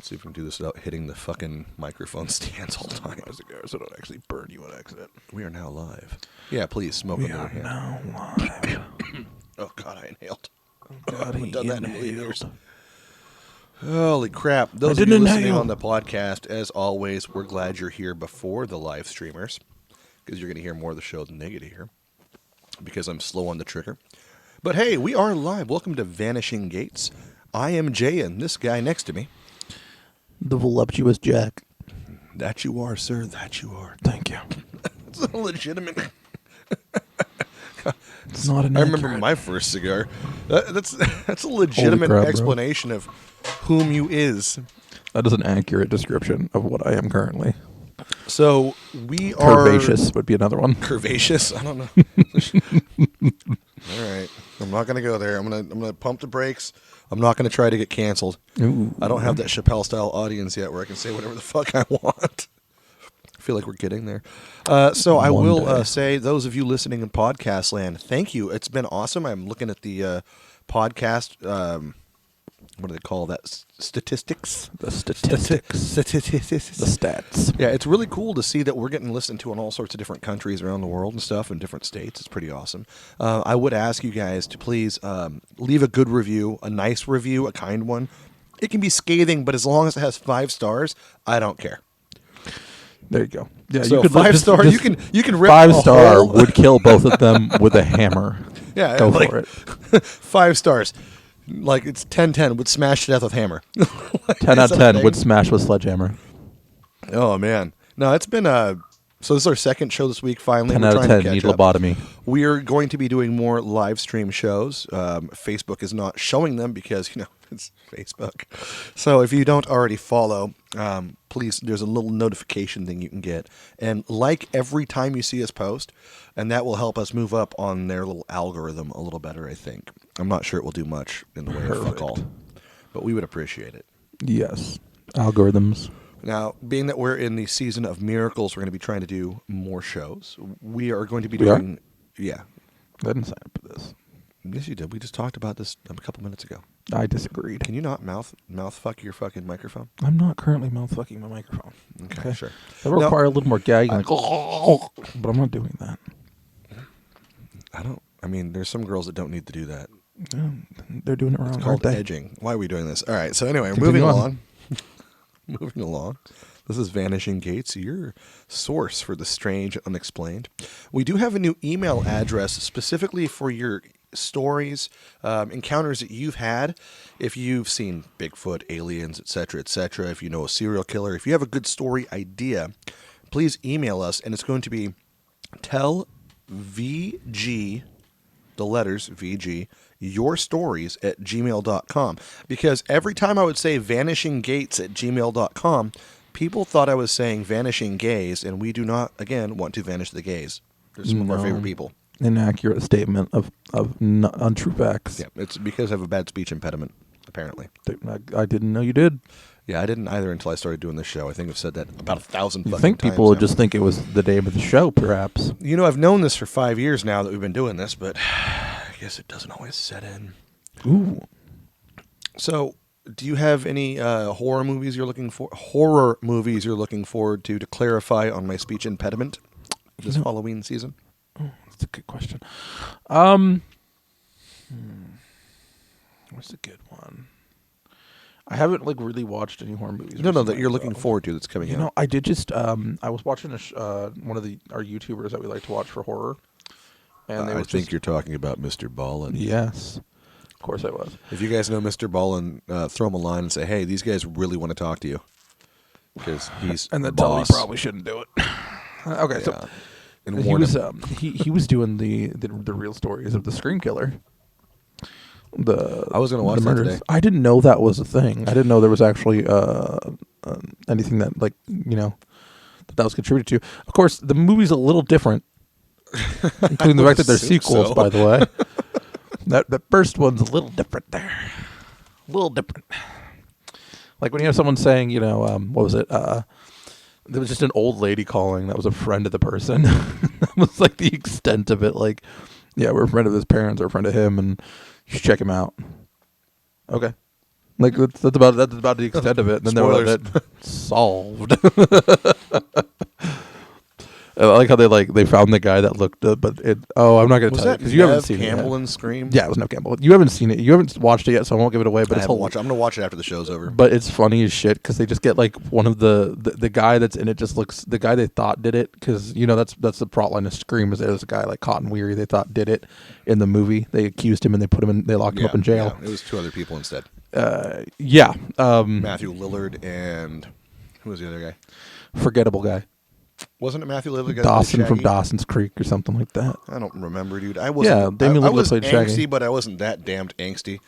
Let's see if we can do this without hitting the fucking microphone stands all the time. So don't actually burn you on accident. We are now live. Yeah, please smoke We under are your hand. now live. Oh God, I inhaled. Oh, God, I haven't done that in a million inhaled. years. Holy crap. Those of you listening on the podcast, as always, we're glad you're here before the live streamers, because you're going to hear more of the show than they get to hear, because I'm slow on the trigger. But hey, we are live. Welcome to Vanishing Gates. I am Jay, and this guy next to me. The voluptuous Jack. That you are, sir. That you are. Thank you. It's a legitimate... It's not an I remember my first cigar. That's a legitimate crap, bro. explanation of whom you is. That is an accurate description of what I am currently. So we are... Curvaceous would be another one. Curvaceous? I don't know. All right. I'm not going to go there. I'm gonna pump the brakes. I'm not going to try to get canceled. Ooh. I don't have that Chappelle-style audience yet where I can say whatever the fuck I want. I feel like we're getting there. So I will say, those of you listening in podcast land, thank you. It's been awesome. I'm looking at the podcast, what do they call that? Statistics? The statistics. Statistics. The stats. Yeah, it's really cool to see that we're getting listened to in all sorts of different countries around the world and stuff, in different states. It's pretty awesome. I would ask you guys to please leave a good review, a nice review, a kind one. It can be scathing, but as long as it has 5 stars, I don't care. There you go. Yeah, So you could 5 star, just you can rip 5-star a whole- would kill both of them with a hammer. Yeah, Go like, for it. 5 stars. Like it's 10-10 would smash to death with hammer. 10 out Is of that a 10 would thing? smash with sledgehammer. Oh man. No, it's been so this is our second show this week finally. 10 We're out of trying 10 to catch need up. lobotomy. We are going to be doing more live stream shows. Facebook is not showing them because, it's Facebook. So if you don't already follow, please, there's a little notification thing you can get. And like every time you see us post, and that will help us move up on their little algorithm a little better, I think. I'm not sure it will do much in the way of fuck all, but we would appreciate it. Yes. Algorithms. Now, being that we're in the season of miracles, we're going to be trying to do more shows. We are going to be We are? doing... Yeah. I didn't sign up for this. Yes, you did. We just talked about this a couple minutes ago. I disagreed. Can you not mouth fuck your fucking microphone? I'm not currently mouth fucking my microphone. Okay, sure. That would require a little more gagging, like, but I'm not doing that. I mean, there's some girls that don't need to do that. Yeah, they're doing it wrong, It's aren't called they? edging. Why are we doing this? All right, so anyway, Continue moving on. along. Moving along. This is Vanishing Gates, your source for the strange and unexplained. We do have a new email address specifically for your stories, encounters that you've had. If you've seen Bigfoot, aliens, etc., if you know a serial killer, if you have a good story idea, please email us, and it's going to be tellvg, the letters VG, your stories at gmail.com. Because every time I would say vanishinggates at gmail.com, people thought I was saying vanishing gays, and we do not, again, want to vanish the gays. They're some of our favorite people. Inaccurate statement of untrue facts. Yeah, it's because I have a bad speech impediment, apparently. I didn't know you did. Yeah, I didn't either until I started doing this show. I think I've said that about 1,000 fucking I think times people would now. just think it was the name of the show, perhaps. I've known this for 5 years now that we've been doing this, but I guess it doesn't always set in. Ooh. So, do you have any horror movies you're looking forward to clarify on my speech impediment this Halloween season? Oh, that's a good question. What's a good one? I haven't really watched any horror movies. No, that recently, you're looking so- forward to that's coming out. I did just. I was watching one of our YouTubers that we like to watch for horror, and I think you're talking about Mr. Ballin. Yes, of course I was. If you guys know Mr. Ballin, throw him a line and say, "Hey, these guys really want to talk to you," because he's And then boss. tell him he probably shouldn't do it. Okay, so Yeah. And he warn was him. he was doing the real stories of the Scream Killer. I was going to watch the that murders. today. I didn't know that was a thing. I didn't know there was actually anything that that was contributed to. Of course, the movie's a little different, including the fact that there's assume sequels. so. By the way, that first one's a little different there, a little different. Like when you have someone saying, what was it? There was just an old lady calling that was a friend of the person. That was like the extent of it. Like, yeah, we're a friend of his parents or a friend of him, and you should check him out. Okay. Like that's about the extent of it. And then they were like, that solved. I like how they found the guy that looked but it. Oh, I'm not going to tell you because you haven't seen Campbell it yet. in Scream? Yeah, it was Nev Campbell. You haven't seen it. You haven't watched it yet, so I won't give it away. But I'm going to watch it after the show's over. But it's funny as shit because they just get like one of the guy that's in it just looks the guy they thought did it because that's the plot line of Scream is there's a guy like Cotton Weary they thought did it in the movie. They accused him and they locked him up in jail. Yeah, it was 2 other people instead. Yeah. Matthew Lillard and who was the other guy? Forgettable guy. Wasn't it Matthew Lillard? Dawson from Dawson's Creek or something like that. I don't remember, dude. I wasn't. Damian I Lillard was played angsty, Shaggy. but I wasn't that damned angsty.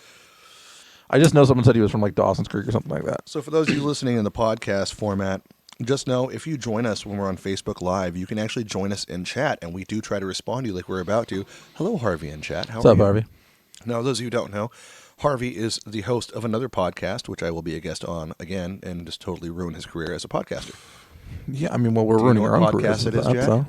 I just know someone said he was from like Dawson's Creek or something like that. So for those of you listening in the podcast format, just know if you join us when we're on Facebook Live, you can actually join us in chat, and we do try to respond to you like we're about to. Hello, Harvey in chat. What's up, Harvey? Now, those of you who don't know, Harvey is the host of another podcast, which I will be a guest on again, and just totally ruin his career as a podcaster. Yeah, I mean, well, we're ruining our own careers. Podcast it is, that,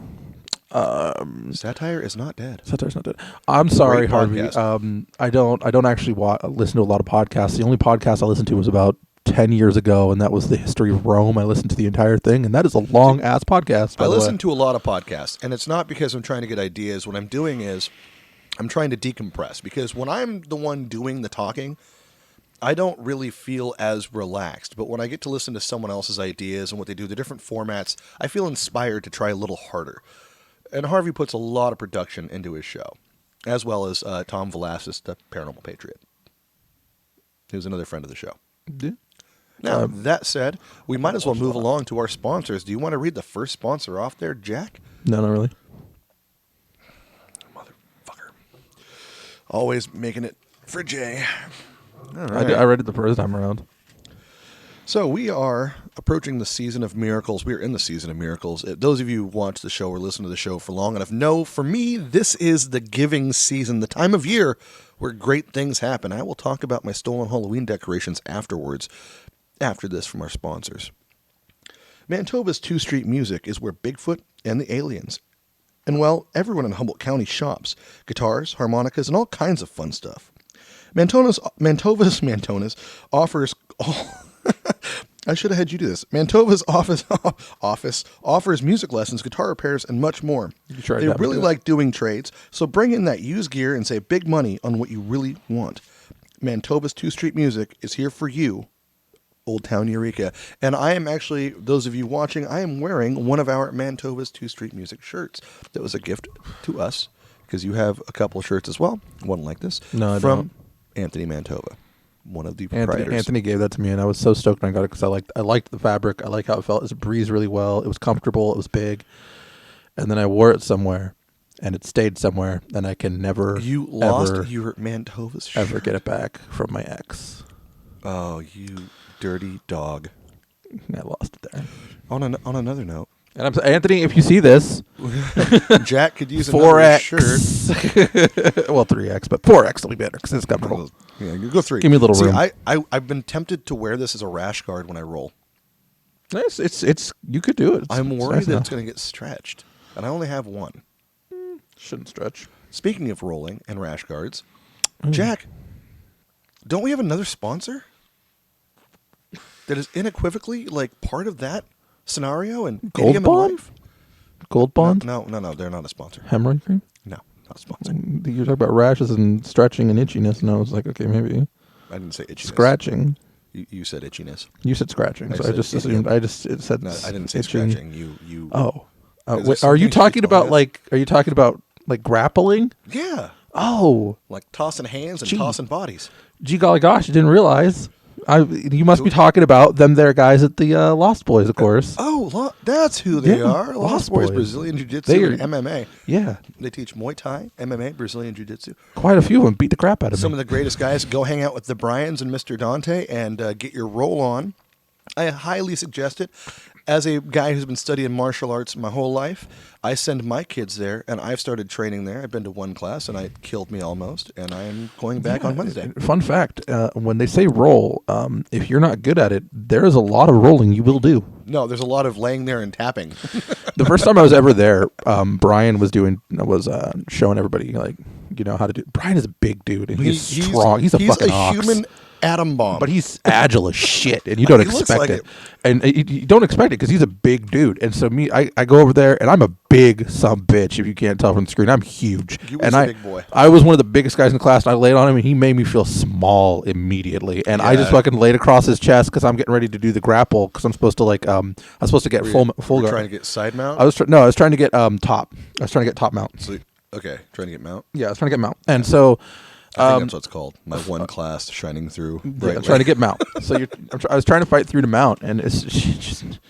Jack? Satire is not dead. Satire's not dead. I'm sorry, Great Harvey. podcast. I don't actually listen to a lot of podcasts. The only podcast I listened to was about 10 years ago, and that was the history of Rome. I listened to the entire thing, and that is a long ass podcast. I listen to a lot of podcasts, and it's not because I'm trying to get ideas. What I'm doing is I'm trying to decompress, because when I'm the one doing the talking, I don't really feel as relaxed. But when I get to listen to someone else's ideas and what they do, the different formats, I feel inspired to try a little harder. And Harvey puts a lot of production into his show, as well as Tom Velasquez, the Paranormal Patriot, who's another friend of the show. Yeah. Now, that said, we might as well move along to our sponsors. Do you want to read the first sponsor off there, Jack? No, not really. Motherfucker. Always making it for Jay. All right. I read it the first time around. So we are approaching the season of miracles. We are in the season of miracles. Those of you who watch the show or listen to the show for long enough know, for me, this is the giving season, the time of year where great things happen. I will talk about my stolen Halloween decorations afterwards, after this from our sponsors. Manitoba's 2 Street Music is where Bigfoot and the aliens, and well, everyone in Humboldt County shops. Guitars, harmonicas, and all kinds of fun stuff. Mantova's offers all... I should have had you do this. Mantova's office offers music lessons, guitar repairs, and much more. They really like doing trades, so bring in that used gear and save big money on what you really want. Manitoba's 2 Street Music is here for you, Old Town Eureka. And I am actually, those of you watching, I am wearing one of our Manitoba's 2 Street Music shirts. That was a gift to us, because you have a couple of shirts as well, one like this, No, from Anthony Mantova, one of the proprietors. Anthony gave that to me, and I was so stoked when I got it because I liked the fabric. I like how it felt. It breathed really well. It was comfortable. It was big. And then I wore it somewhere, and it stayed somewhere, and I can never lost your Mantova's shirt. Ever get it back from my ex. Oh, you dirty dog. I lost it there. On another note. And I'm Anthony, if you see this, Jack could use another shirt. Well, 3X, but 4X will be better because it's comfortable. Yeah, you go 3. Give me a little room. I've been tempted to wear this as a rash guard when I roll. Nice. It's you could do it. I'm worried that it's going to get stretched, and I only have one. Shouldn't stretch. Speaking of rolling and rash guards, Jack, don't we have another sponsor that is unequivocally like part of that scenario and Gold Bond? Gold Bond? No, they're not a sponsor. Hemorrhoid cream? No, not a sponsor. You're talking about rashes and stretching and itchiness, and I was like, okay, maybe. I didn't say itchiness. Scratching. You said itchiness. You said scratching, so I just assumed. It said. No, I didn't say itching. scratching. You. Oh, wait, are you talking about like? Are you talking about like grappling? Yeah. Oh, like tossing hands and tossing bodies. Gee golly gosh, I didn't realize. You must be talking about them there guys at the Lost Boys, of course. That's who they are. Lost Boys, Boys. Brazilian Jiu-Jitsu, and MMA. Yeah. They teach Muay Thai, MMA, Brazilian Jiu-Jitsu. Quite a few of them beat the crap out of me. Some of the greatest guys. Go hang out with the Bryans and Mr. Dante and get your roll on. I highly suggest it. As a guy who's been studying martial arts my whole life, I send my kids there, and I've started training there. I've been to one class, and it killed me almost, and I am going back on Wednesday. Fun fact, when they say roll, if you're not good at it, there is a lot of rolling you will do. No, there's a lot of laying there and tapping. The first time I was ever there, Brian was showing everybody, like, how to do. Brian is a big dude, and he's strong. He's a fucking ox. atom bomb. But he's agile as shit, and you don't He looks expect like it. And you don't expect it because he's a big dude. And so I go over there, and I'm a big bitch. If you can't tell from the screen, I'm huge. He was and a big boy. I was one of the biggest guys in the class. And I laid on him, and he made me feel small immediately. And I just fucking laid across his chest because I'm getting ready to do the grapple because I'm supposed to I'm supposed to get full guard. Trying to get side mount. I was trying to get top. I was trying to get top mount. So, okay, trying to get mount. Yeah, I was trying to get mount, and so. I think that's what it's called. My one class shining through. Yeah, I'm trying to get mount. So I was trying to fight through to mount, and it's just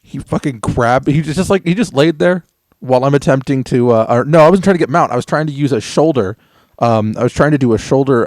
he fucking grabbed. He just laid there while I'm attempting to. No, I wasn't trying to get mount. I was trying to use a shoulder. I was trying to do a shoulder,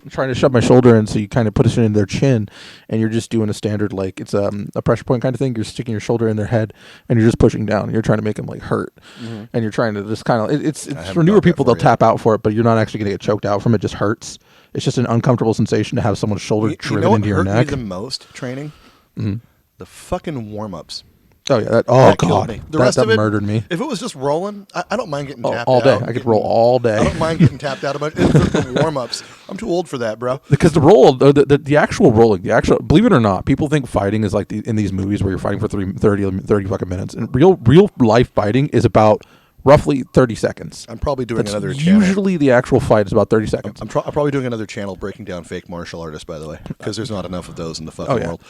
trying to shove my shoulder in, so you kind of put it in their chin, and you're just doing a standard, like it's a pressure point kind of thing. You're sticking your shoulder in their head, and you're just pushing down. You're trying to make them like hurt, and you're trying to just kind of. It's for newer people, they'll tap out for it, but you're not actually going to get choked out from it. It just hurts. It's just an uncomfortable sensation to have someone's shoulder driven into your neck. Me the most training, the fucking warm-ups. Oh yeah, that killed me. The rest that of it murdered me. If it was just rolling, I don't mind getting tapped all day. out. I could roll all day. I don't mind getting tapped out. It's the warm-ups. I'm too old for that, bro. Because the actual rolling, believe it or not, people think fighting is like in these movies where you're fighting for 30 fucking minutes. And real life fighting is about roughly 30 seconds. I'm probably doing another channel. Usually the actual fight is about 30 seconds. I'm probably doing another channel breaking down fake martial artists, by the way, because there's not enough of those in the fucking world.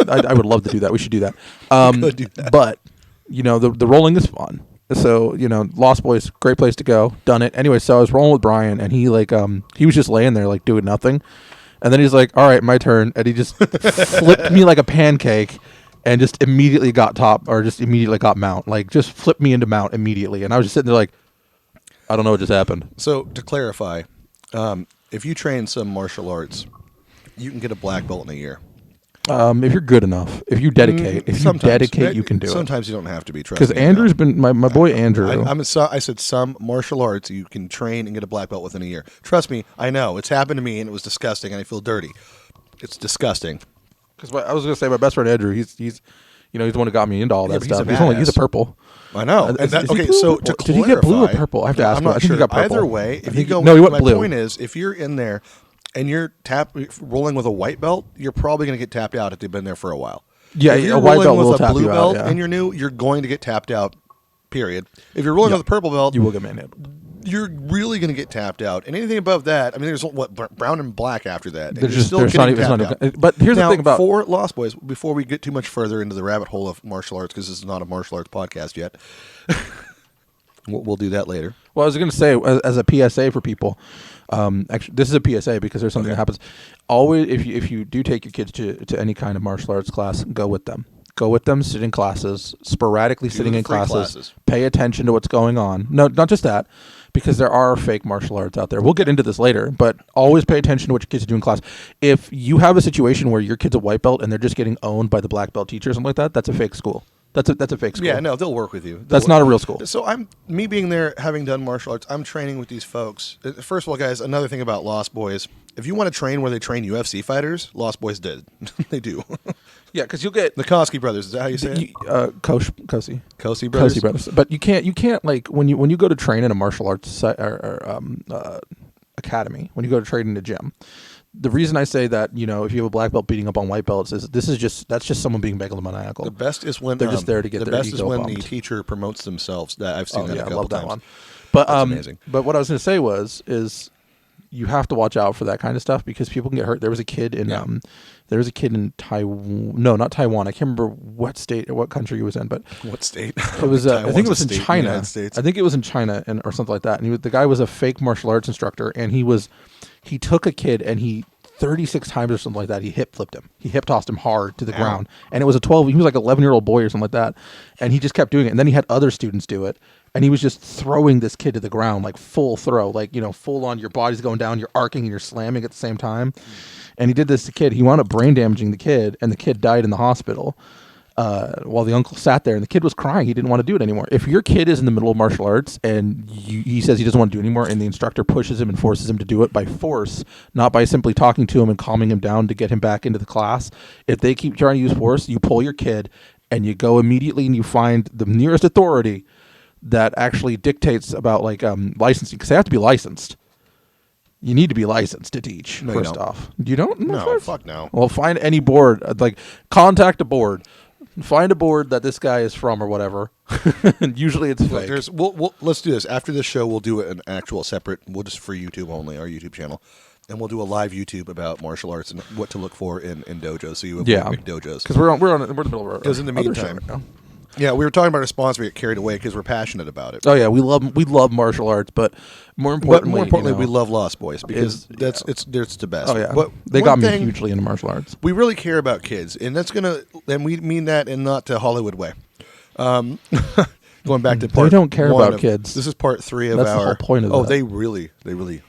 I would love to do that. We should do that. Could do that. But, the rolling is fun. So, Lost Boys, great place to go. Done it. Anyway, so I was rolling with Brian, and he he was just laying there like doing nothing. And then he's like, all right, my turn. And he just flipped me like a pancake. And just immediately got mount. Like, just flipped me into mount immediately. And I was just sitting there like, I don't know what just happened. So, to clarify, if you train some martial arts, you can get a black belt in a year. If you're good enough. If you dedicate. You can do it. Sometimes you don't have to be. Because Andrew's been, my boy Andrew. I said some martial arts you can train and get a black belt within a year. Trust me, I know. It's happened to me, and it was disgusting, and I feel dirty. It's disgusting. Because I was going to say, my best friend Andrew, he's the one who got me into all that stuff. He's a purple. I know. So to clarify, did he get blue or purple? I have to ask. I'm not sure. He got purple. Either way, if you go, no, he went my blue. point is, if you're in there and you're rolling with a white belt, you're probably going to get tapped out if they've been there for a while. Yeah, if you're a white belt rolling will with a tap blue you belt out, and you're new, you're going to get tapped out. Period. If you're rolling with a purple belt, you will get manhandled. You're really going to get tapped out, and anything above that, I mean, there's brown and black after that. There's not even. But here's the thing about for Lost Boys. Before we get too much further into the rabbit hole of martial arts, because this is not a martial arts podcast yet, we'll do that later. Well, I was going to say as a PSA for people. Actually, this is a PSA because there's something that happens. Always, if you do take your kids to any kind of martial arts class, go with them. Go with them, sit in classes, sporadically sitting in classes. Pay attention to what's going on. No, not just that, because there are fake martial arts out there. We'll get into this later, but always pay attention to what your kids are doing in class. If you have a situation where your kid's a white belt and they're just getting owned by the black belt teacher or something like that, that's a fake school. That's a fake school. Yeah, no, they'll work with you. That's not a real school. So me being there, having done martial arts, I'm training with these folks. First of all, guys, another thing about Lost Boys, if you want to train where they train UFC fighters, Lost Boys did. They do. Yeah, because you'll get the Koski brothers. Is that how you say it? Kosi brothers. Kosi brothers. But you can't like when you go to train in a martial arts academy, when you go to train in a gym. The reason I say that, if you have a black belt beating up on white belts, is that's just someone being megalomaniacal. The best is when they're just there to get their ego bumped. The best is when the teacher promotes themselves. That I've seen that a couple times. One. But that's amazing. But what I was going to say is you have to watch out for that kind of stuff because people can get hurt. There was a kid in Taiwan. No, not Taiwan. I can't remember what state or what country he was in, but what state? It was. I think it was in China. I think it was in China or something like that. And the guy was a fake martial arts instructor, and he took a kid and he 36 times or something like that. He hip flipped him. He hip tossed him hard to the ground, and it was he was like 11-year-old boy or something like that, and he just kept doing it. And then he had other students do it. And he was just throwing this kid to the ground, like full throw, like, full on, your body's going down, you're arcing and you're slamming at the same time. And he did this to the kid. He wound up brain damaging the kid, and the kid died in the hospital while the uncle sat there, and the kid was crying. He didn't want to do it anymore. If your kid is in the middle of martial arts and he says he doesn't want to do it anymore, and the instructor pushes him and forces him to do it by force, not by simply talking to him and calming him down to get him back into the class, if they keep trying to use force, you pull your kid and you go immediately and you find the nearest authority that actually dictates about licensing, because they have to be licensed. You need to be licensed to teach, No, you first don't. off. You don't? in No, martial arts? fuck no. Well, find any board. Like, contact a board. Find a board that this guy is from or whatever. And usually it's Look, fake. let's do this. After this show, we'll do an actual separate, we'll just for YouTube only, our YouTube channel. And we'll do a live YouTube about martial arts and what to look for in dojos. So you avoid McDojos. Because we're in the middle of our Because in the other show meantime, right now. yeah, we were talking about a sponsor. We get carried away because we're passionate about it. Oh yeah, we love martial arts, but more importantly, we love Lost Boys because it's the best. Oh yeah, but they one got me thing, hugely into martial arts. We really care about kids, and we mean that in not the Hollywood way. Going back to part They don't care one about of- kids. This is part 3 of That's our. the whole point of Oh, that. they really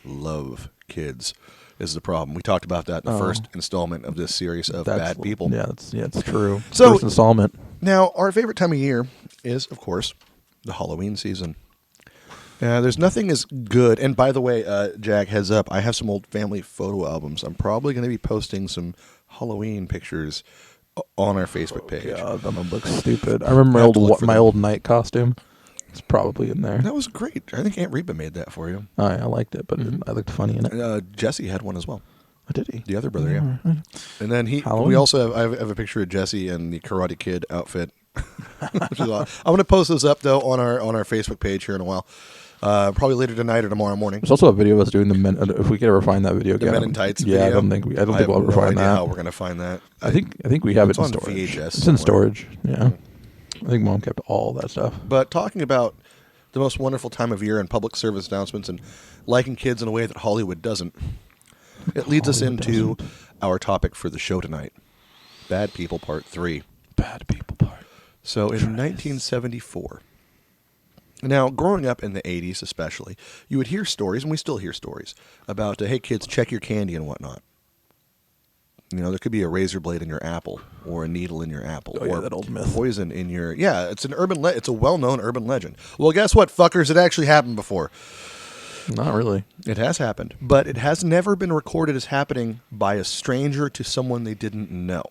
love kids. Is the problem? We talked about that in the first installment of this series of Bad People. Yeah, it's true. So- First installment. Now, our favorite time of year is, of course, the Halloween season. There's nothing as good. And by the way, Jack, heads up, I have some old family photo albums. I'm probably going to be posting some Halloween pictures on our Facebook page. Yeah, that one looks stupid. I remember I have to look for my them. old knight costume. It's probably in there. That was great. I think Aunt Reba made that for you. Oh, yeah, I liked it, but I looked funny in it. Jesse had one as well. Oh, did he? The other brother, yeah. And then Halloween? we also have a picture of Jesse in the Karate Kid outfit. Which is awesome. I'm going to post those up though on our Facebook page here in a while. Probably later tonight or tomorrow morning. There's also a video of us doing the men. If we could ever find that video The again, Men in Tights Yeah, video? I don't think we'll ever no find idea that. how we're going to find that. I think we have It's it in on storage. VHS It's in somewhere. storage. Yeah, I think Mom kept all that stuff. But talking about the most wonderful time of year and public service announcements and liking kids in a way that Hollywood doesn't, it leads us Hollywood into our topic for the show tonight. Bad People Part 3. Bad people part. So in 1974. Now, growing up in the 80s especially, you would hear stories, and we still hear stories, about, hey kids, check your candy and whatnot. You know, there could be a razor blade in your apple, or a needle in your apple, Oh, yeah, or that old myth. poison in your... Yeah, it's an it's a well-known urban legend. Well, guess what, fuckers? It actually happened before. Not really. It has happened, but it has never been recorded as happening by a stranger to someone they didn't know.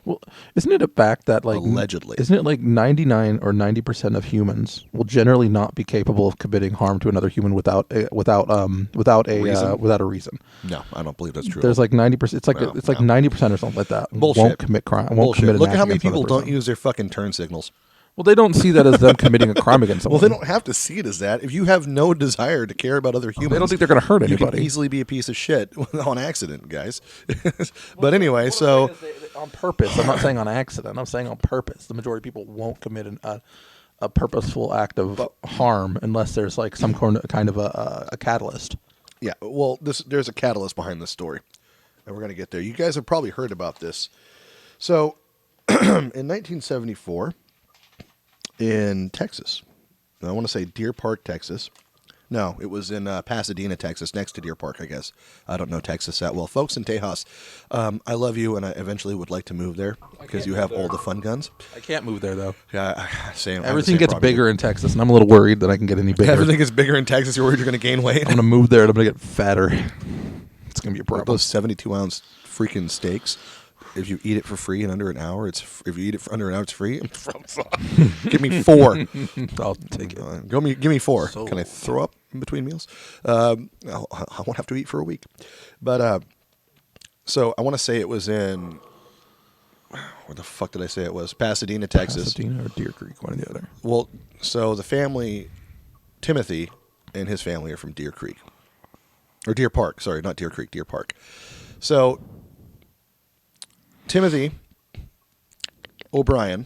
Well, isn't it a fact that like Allegedly. Isn't it like 99 or 90% of humans will generally not be capable of committing harm to another human without a reason? No, I don't believe that's true. There's like 90%. It's like No, it's like no. 90% or something like that. Bullshit. Won't commit crime. Won't Bullshit. commit. An Look act at how many against another people don't person. use their fucking turn signals. Well, they don't see that as them committing a crime against someone. Well, they don't have to see it as that. If you have no desire to care about other humans, They don't think they're going to hurt you can anybody. easily be a piece of shit on accident, guys. But anyway, so on purpose. I'm not saying on accident. I'm saying on purpose. The majority of people won't commit a purposeful act of harm unless there's like some kind of a catalyst. yeah, well, there's a catalyst behind this story, and we're gonna get there. You guys have probably heard about this. So, in 1974, in Texas, I want to say Deer Park, Texas. No, it was in Pasadena, Texas, next to Deer Park, I guess. I don't know Texas that well. Folks in Tejas, I love you, and I eventually would like to move there because you have all the fun guns. I can't move there though. Yeah, same. I have the Everything same gets problem. bigger in Texas, and I'm a little worried that I can get any bigger. Everything gets bigger in Texas. You're worried you're going to gain weight. I'm gonna move there, and I'm gonna get fatter. It's gonna be a Like problem. those 72-ounce freaking steaks. If you eat it for free in under an hour, if you eat it for under an hour, it's free. Give me 4. I'll take it. Give me 4. So- Can I throw up in between meals? I won't have to eat for a week. But so I want to say it was in where the fuck did I say it was? Pasadena, Texas. Pasadena or Deer Creek, one or the other. Well, so the family, Timothy and his family are from Deer Creek. Or Deer Park. Sorry, not Deer Creek, Deer Park. So Timothy O'Brien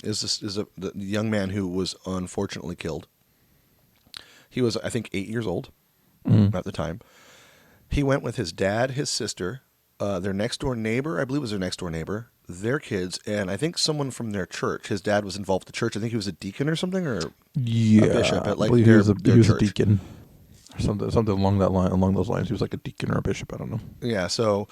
is the young man who was unfortunately killed. He was, I think, 8 years old at the time. He went with his dad, his sister, their next door neighbor, I believe it was their next door neighbor, their kids, and I think someone from their church. His dad was involved with the church. I think he was a deacon or something, or Yeah, bishop at, like, I believe their- he was a their church. deacon, or something along those lines. He was like a deacon or a bishop. I don't know. Yeah, so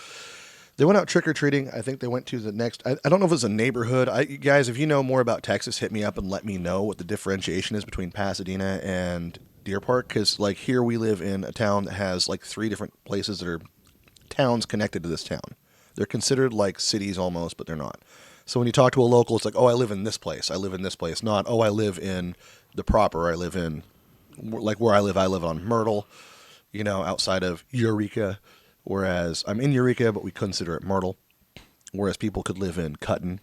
they went out trick-or-treating. I think they went to the next... I don't know if it was a neighborhood. Guys, if you know more about Texas, hit me up and let me know what the differentiation is between Pasadena and Deer Park. Because, like, here we live in a town that has, like, 3 different places that are towns connected to this town. They're considered, like, cities almost, but they're not. So when you talk to a local, it's like, oh, I live in this place. I live in this place. Not, oh, I live in the proper. I live in... Like, where I live on Myrtle. outside of Eureka, whereas I'm in Eureka, but we consider it Myrtle, whereas people could live in Cutton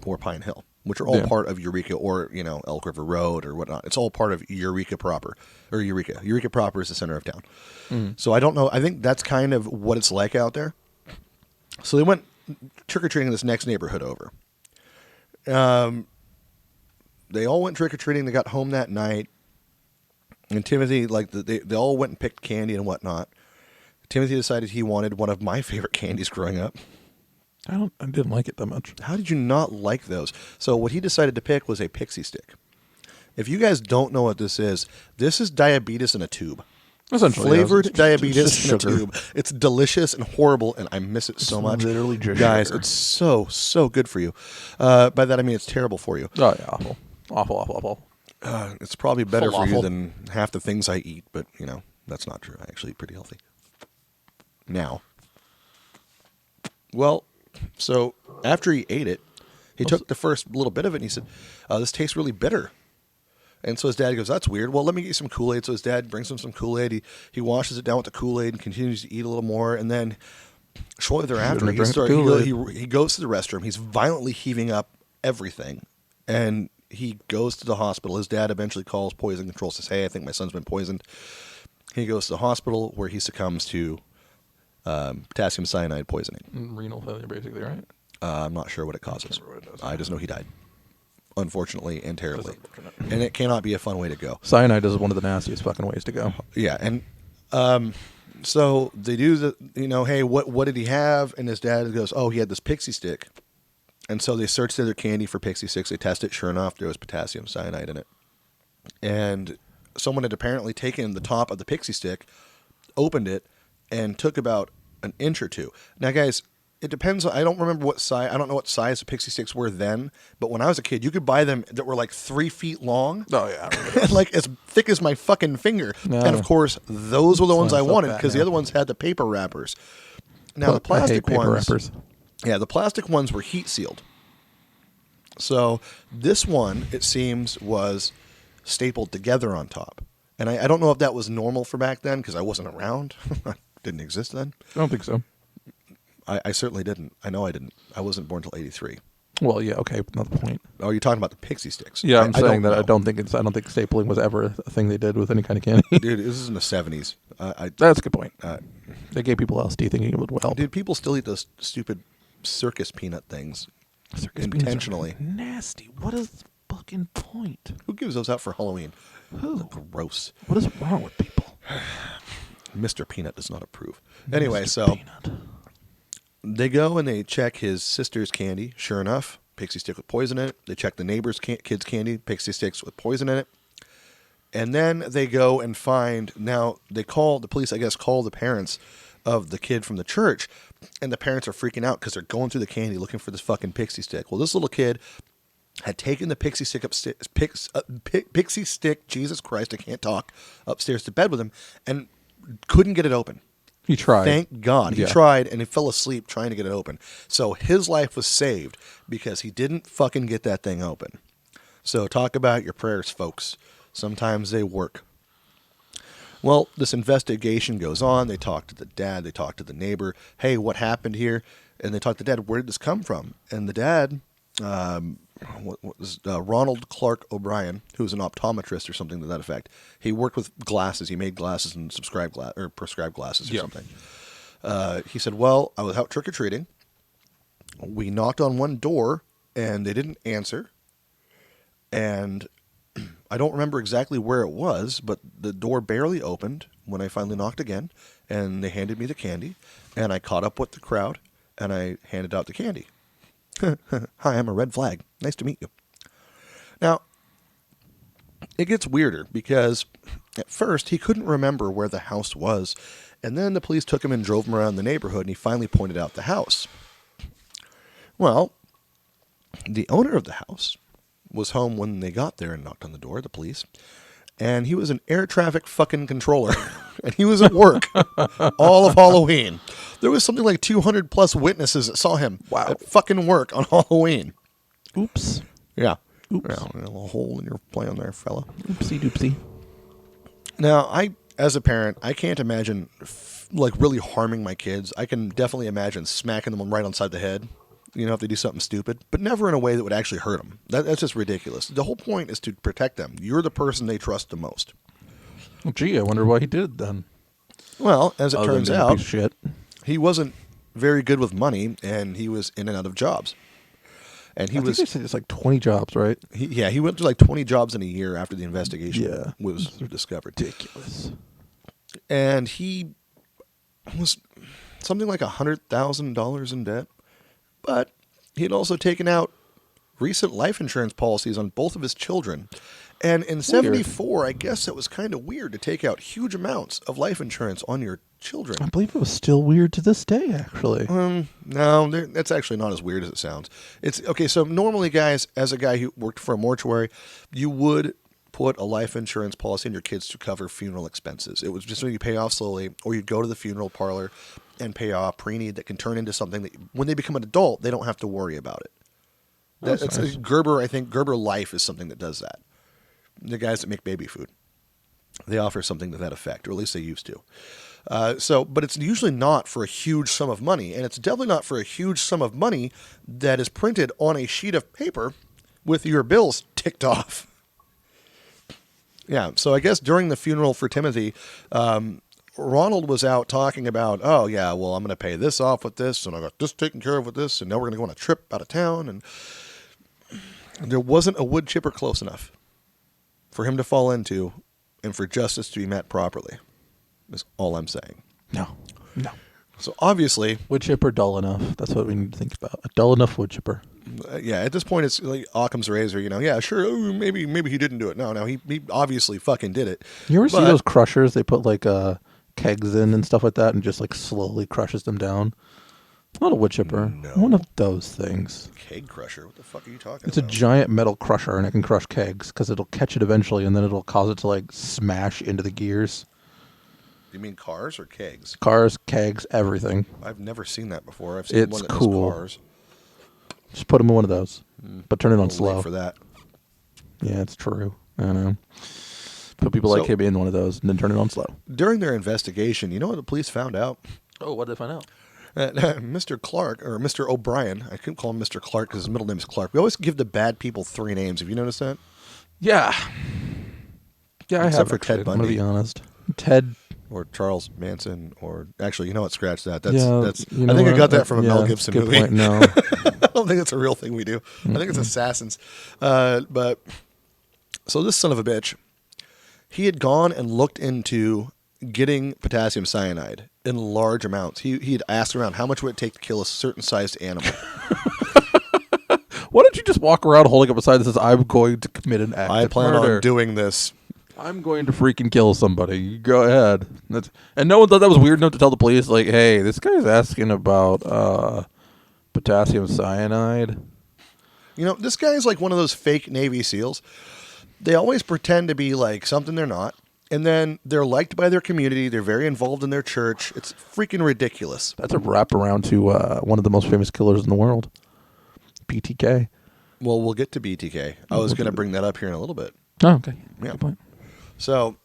or Pine Hill, which are all part of Eureka, or, Elk River Road or whatnot. It's all part of Eureka proper, or Eureka. Eureka proper is the center of town. So I don't know. I think that's kind of what it's like out there. So they went trick-or-treating in this next neighborhood over. They all went trick-or-treating. They got home that night. And Timothy, they all went and picked candy and whatnot. Timothy decided he wanted one of my favorite candies growing up. I didn't like it that much. How did you not like those? So what he decided to pick was a pixie stick. If you guys don't know what this is diabetes in a tube. Essentially, Flavored diabetes in a sugar. tube. It's delicious and horrible, and I miss it so much. Literally just guys, sugar. it's so good for you. By that I mean it's terrible for you. Oh, yeah, awful. It's probably better for you Falafel. than half the things I eat, but, that's not true. I actually eat pretty healthy. Now. Well, so after he ate it, he took the first little bit of it and he said, this tastes really bitter. And so his dad goes, that's weird. Well, let me get you some Kool-Aid. So his dad brings him some Kool-Aid. He washes it down with the Kool-Aid and continues to eat a little more. And then shortly thereafter, he goes to the restroom. He's violently heaving up everything. And he goes to the hospital. His dad eventually calls poison control, says, hey, I think my son's been poisoned. He goes to the hospital where he succumbs to potassium cyanide poisoning. Renal failure, basically, right? I'm not sure what it causes. I just know he died. Unfortunately and terribly. Unfortunate. And it cannot be a fun way to go. Cyanide is one of the nastiest fucking ways to go. Yeah, and so they do hey, what did he have? And his dad goes, oh, he had this pixie stick. And so they search their candy for pixie sticks. They test it. Sure enough, there was potassium cyanide in it. And someone had apparently taken the top of the pixie stick, opened it, and took about an inch or two. Now, guys, it depends. I don't remember what size. I don't know what size the pixie sticks were then. But when I was a kid, you could buy them that were like 3 feet long. Oh, yeah. And like as thick as my fucking finger. No. And of course, those were the ones I Fuck wanted that, because the man. other ones had the paper wrappers. Now, the I hate plastic paper ones. wrappers. Yeah, the plastic ones were heat sealed. So this one, it seems, was stapled together on top. And I don't know if that was normal for back then because I wasn't around. Didn't exist then. I don't think so. I certainly didn't. I know I didn't. I wasn't born until 83. Well, yeah, okay, not the point. Oh, you're talking about the pixie sticks. Yeah, I'm saying that know. I don't think stapling was ever a thing they did with any kind of candy. Dude, this is in the 70s. That's a good point. They gave people LSD thinking it would help. Dude, people still eat those stupid circus peanut things. Circus peanuts are intentionally. nasty. What is the fucking point? Who gives those out for Halloween? Who? Gross. What is wrong with people? Mr. Peanut does not approve. Anyway, Mr. so Peanut. they go and they check his sister's candy. Sure enough, pixie stick with poison in it. They check the neighbor's kid's candy, pixie sticks with poison in it. And then they go and find, now the police, I guess, call the parents of the kid from the church. And the parents are freaking out because they're going through the candy looking for this fucking pixie stick. Well, this little kid had taken the pixie stick upstairs, pixie stick, Jesus Christ, I can't talk, upstairs to bed with him and couldn't get it open. He tried. Thank God. He Yeah. tried and he fell asleep trying to get it open. So his life was saved because he didn't fucking get that thing open. So talk about your prayers, folks. Sometimes they work. Well, this investigation goes on. They talk to the dad. They talk to the neighbor. Hey, what happened here? And they talk to the dad. Where did this come from? And the dad, Ronald Clark O'Brien, who was an optometrist or something to that effect. He worked with glasses. He made glasses and prescribed glasses or something. He said, well, I was out trick-or-treating. We knocked on one door, and they didn't answer. And I don't remember exactly where it was, but the door barely opened when I finally knocked again, and they handed me the candy, and I caught up with the crowd, and I handed out the candy. Hi, I'm a red flag. Nice to meet you. Now, it gets weirder because at first he couldn't remember where the house was, and then the police took him and drove him around the neighborhood, and he finally pointed out the house. Well, the owner of the house was home when they got there and knocked on the door, the police, and he was an air traffic fucking controller, and he was at work all of Halloween. There was something like 200 plus witnesses that saw him at fucking work on Halloween. Oops. Yeah. Oops. Yeah, a little hole in your plan there, fella. Oopsie doopsie. Now, as a parent, I can't imagine like really harming my kids. I can definitely imagine smacking them right onside the head, if they do something stupid, but never in a way that would actually hurt them. That's just ridiculous. The whole point is to protect them. You're the person they trust the most. Well, gee, I wonder why he did it then. Well, as it Other than turns being a out, piece of shit. he wasn't very good with money, and he was in and out of jobs. And he I think was, they said it's like 20 jobs, right? he went to like 20 jobs in a year after the investigation was discovered. Ridiculous. And he was something like $100,000 in debt, but he had also taken out recent life insurance policies on both of his children. And in 74, I guess it was kind of weird to take out huge amounts of life insurance on your children. I believe it was still weird to this day, actually. No, that's actually not as weird as it sounds. It's okay. So normally, guys, as a guy who worked for a mortuary, you would put a life insurance policy on your kids to cover funeral expenses. It was just when you pay off slowly, or you'd go to the funeral parlor and pay off pre-need that can turn into something that when they become an adult, they don't have to worry about it. That's nice. Gerber, I think Gerber Life is something that does that. The guys that make baby food, they offer something to that effect, or at least they used to. But it's usually not for a huge sum of money, and it's definitely not for a huge sum of money that is printed on a sheet of paper with your bills ticked off. Yeah, so I guess during the funeral for Timothy, Ronald was out talking about, oh, yeah, well, I'm going to pay this off with this, and I got this taken care of with this, and now we're going to go on a trip out of town, and there wasn't a wood chipper close enough for him to fall into and for justice to be met properly, is all I'm saying. No. So obviously... Wood chipper dull enough. That's what we need to think about. A dull enough wood chipper. Yeah, at this point, it's like Occam's razor, Yeah, sure, maybe he didn't do it. No, he obviously fucking did it. You ever see those crushers? They put like kegs in and stuff like that and just like slowly crushes them down. Not a wood chipper. No. One of those things. Keg crusher? What the fuck are you talking It's about? a giant metal crusher, and it can crush kegs because it'll catch it eventually, and then it'll cause it to like smash into the gears. You mean cars or kegs? Cars, kegs, everything. I've never seen that before. I've seen one that has cars. Just put them in one of those, but turn it on slow. Late for that. Yeah, it's true. I know. Put people like him in one of those, and then turn it on slow. During their investigation, you know what the police found out? Oh, what did they find out? Mr. Clark, or Mr. O'Brien, I couldn't call him Mr. Clark because his middle name is Clark. We always give the bad people 3 names. Have you noticed that? Yeah. Yeah, I have. Except for Ted Bundy. I'm going to be honest. Ted. Or Charles Manson, or actually, you know what? Scratch that. I think I got that from a Mel Gibson movie. Point, no. I don't think it's a real thing we do. I think it's assassins. But so this son of a bitch, he had gone and looked into getting potassium cyanide in large amounts. He had asked around how much would it take to kill a certain sized animal. Why don't you just walk around holding up a sign that says, I'm going to commit an act I of plan murder. on doing this. I'm going to freaking kill somebody. Go ahead. And no one thought that was weird enough to tell the police, like, hey, this guy's asking about potassium cyanide. This guy is like one of those fake Navy SEALs. They always pretend to be like something they're not. And then they're liked by their community. They're very involved in their church. It's freaking ridiculous. That's a wrap around to one of the most famous killers in the world, BTK. Well, we'll get to BTK. I was going to bring that up here in a little bit. Oh, okay. Yeah. Good point. So,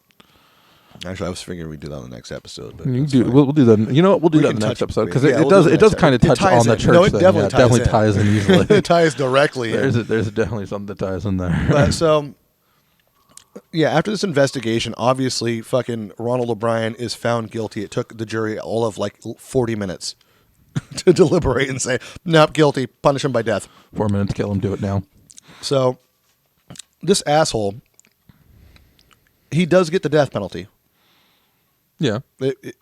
actually, I was figuring we'd do that on the next episode. But we'll do that. You know what? We'll do that in the next episode because it does kind of touch on the church no, it thing. Definitely ties in easily. It ties directly in. There's definitely something that ties in there. But so, yeah, after this investigation, obviously, fucking Ronald O'Brien is found guilty. It took the jury all of like 40 minutes to deliberate and say, nope, guilty, punish him by death. 4 minutes, kill him, do it now. So, this asshole, he does get the death penalty. Yeah.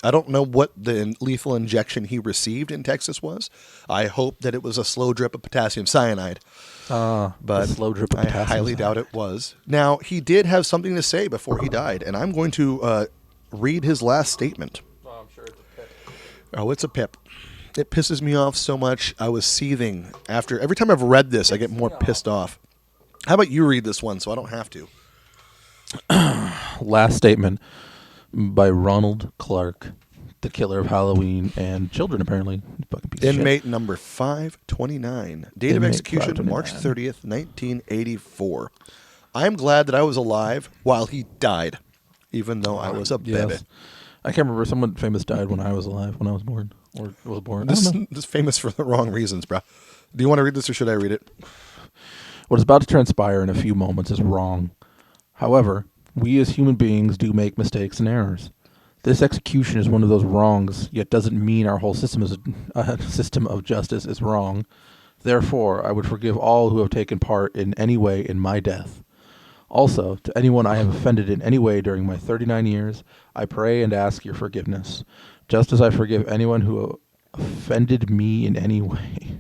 I don't know what the lethal injection he received in Texas was. I hope that it was a slow drip of potassium cyanide. But slow drip of I potassium highly doubt it was. Now, he did have something to say before he died, and I'm going to read his last statement. Oh, I'm sure it's a pip. Oh, it's a pip. It pisses me off so much. I was seething after. Every time I've read this, I get more pissed off. How about you read this one so I don't have to? Last statement by Ronald Clark, the killer of Halloween and children, apparently. Fucking piece of Inmate shit. number 529. Date of Inmate execution, 529. March 30th, 1984. I am glad that I was alive while he died. even though I was a baby. Yes. I can't remember. Someone famous died when I was alive, when I was born. Or was born. I don't know. This is famous for the wrong reasons, bro. Do you want to read this or should I read it? What is about to transpire in a few moments is wrong. However, we as human beings do make mistakes and errors. This execution is one of those wrongs, yet doesn't mean our whole system system of justice is wrong. Therefore, I would forgive all who have taken part in any way in my death. Also, to anyone I have offended in any way during my 39 years, I pray and ask your forgiveness, just as I forgive anyone who offended me in any way.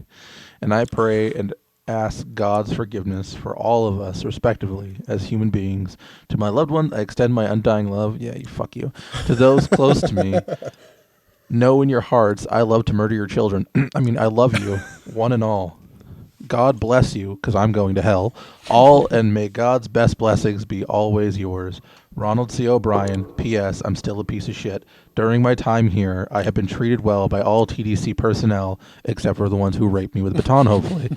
And I pray and ask God's forgiveness for all of us, respectively, as human beings. To my loved ones, I extend my undying love. Yeah, fuck you. To those close to me, know in your hearts I love to murder your children. I mean, I love you, one and all. God bless you, because I'm going to hell. All, and may God's best blessings be always yours. Ronald C. O'Brien, P.S. I'm still a piece of shit. During my time here, I have been treated well by all TDC personnel, except for the ones who raped me with a baton, hopefully.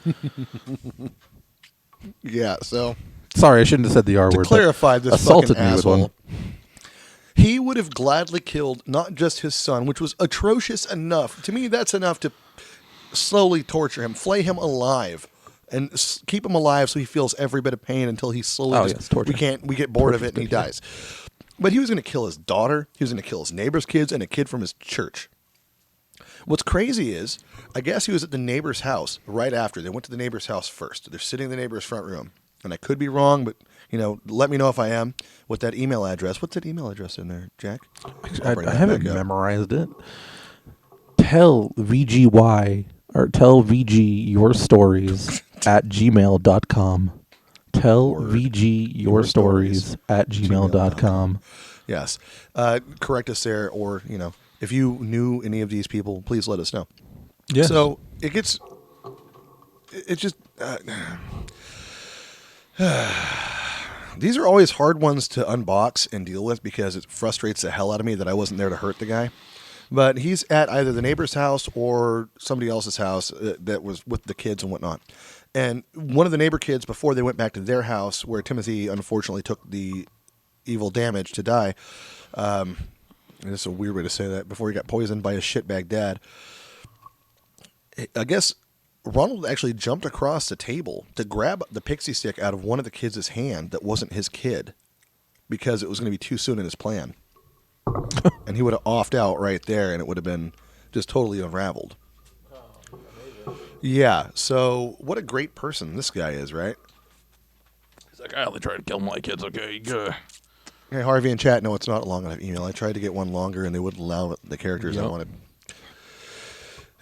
Yeah, so... Sorry, I shouldn't have said the R word. To clarify, this assaulted fucking me with one. asshole, he would have gladly killed not just his son, which was atrocious enough. To me, that's enough to slowly torture him, flay him alive, and keep him alive so he feels every bit of pain until he slowly we get bored of it and he dies. But he was going to kill his daughter, he was going to kill his neighbor's kids, and a kid from his church. What's crazy is, I guess he was at the neighbor's house right after. They went to the neighbor's house first. They're sitting in the neighbor's front room. And I could be wrong, but, let me know if I am with that email address. What's that email address in there, Jack? I haven't memorized it. Tell VGY, or tell VG your stories at gmail.com. Tell VG your stories at gmail.com. Yes. Correct us there, or, if you knew any of these people, please let us know. Yes. So these are always hard ones to unbox and deal with because it frustrates the hell out of me that I wasn't there to hurt the guy. But he's at either the neighbor's house or somebody else's house that was with the kids and whatnot. And one of the neighbor kids, before they went back to their house, where Timothy unfortunately took the evil damage to die, this is a weird way to say that, before he got poisoned by his shitbag dad, I guess Ronald actually jumped across the table to grab the pixie stick out of one of the kids' hand that wasn't his kid because it was going to be too soon in his plan. And he would have offed out right there, and it would have been just totally unraveled. Yeah, so what a great person this guy is, right? He's like, I only tried to kill my kids, okay? Good. Hey, Harvey in chat, no, it's not a long enough email. I tried to get one longer, and they wouldn't allow the characters I wanted.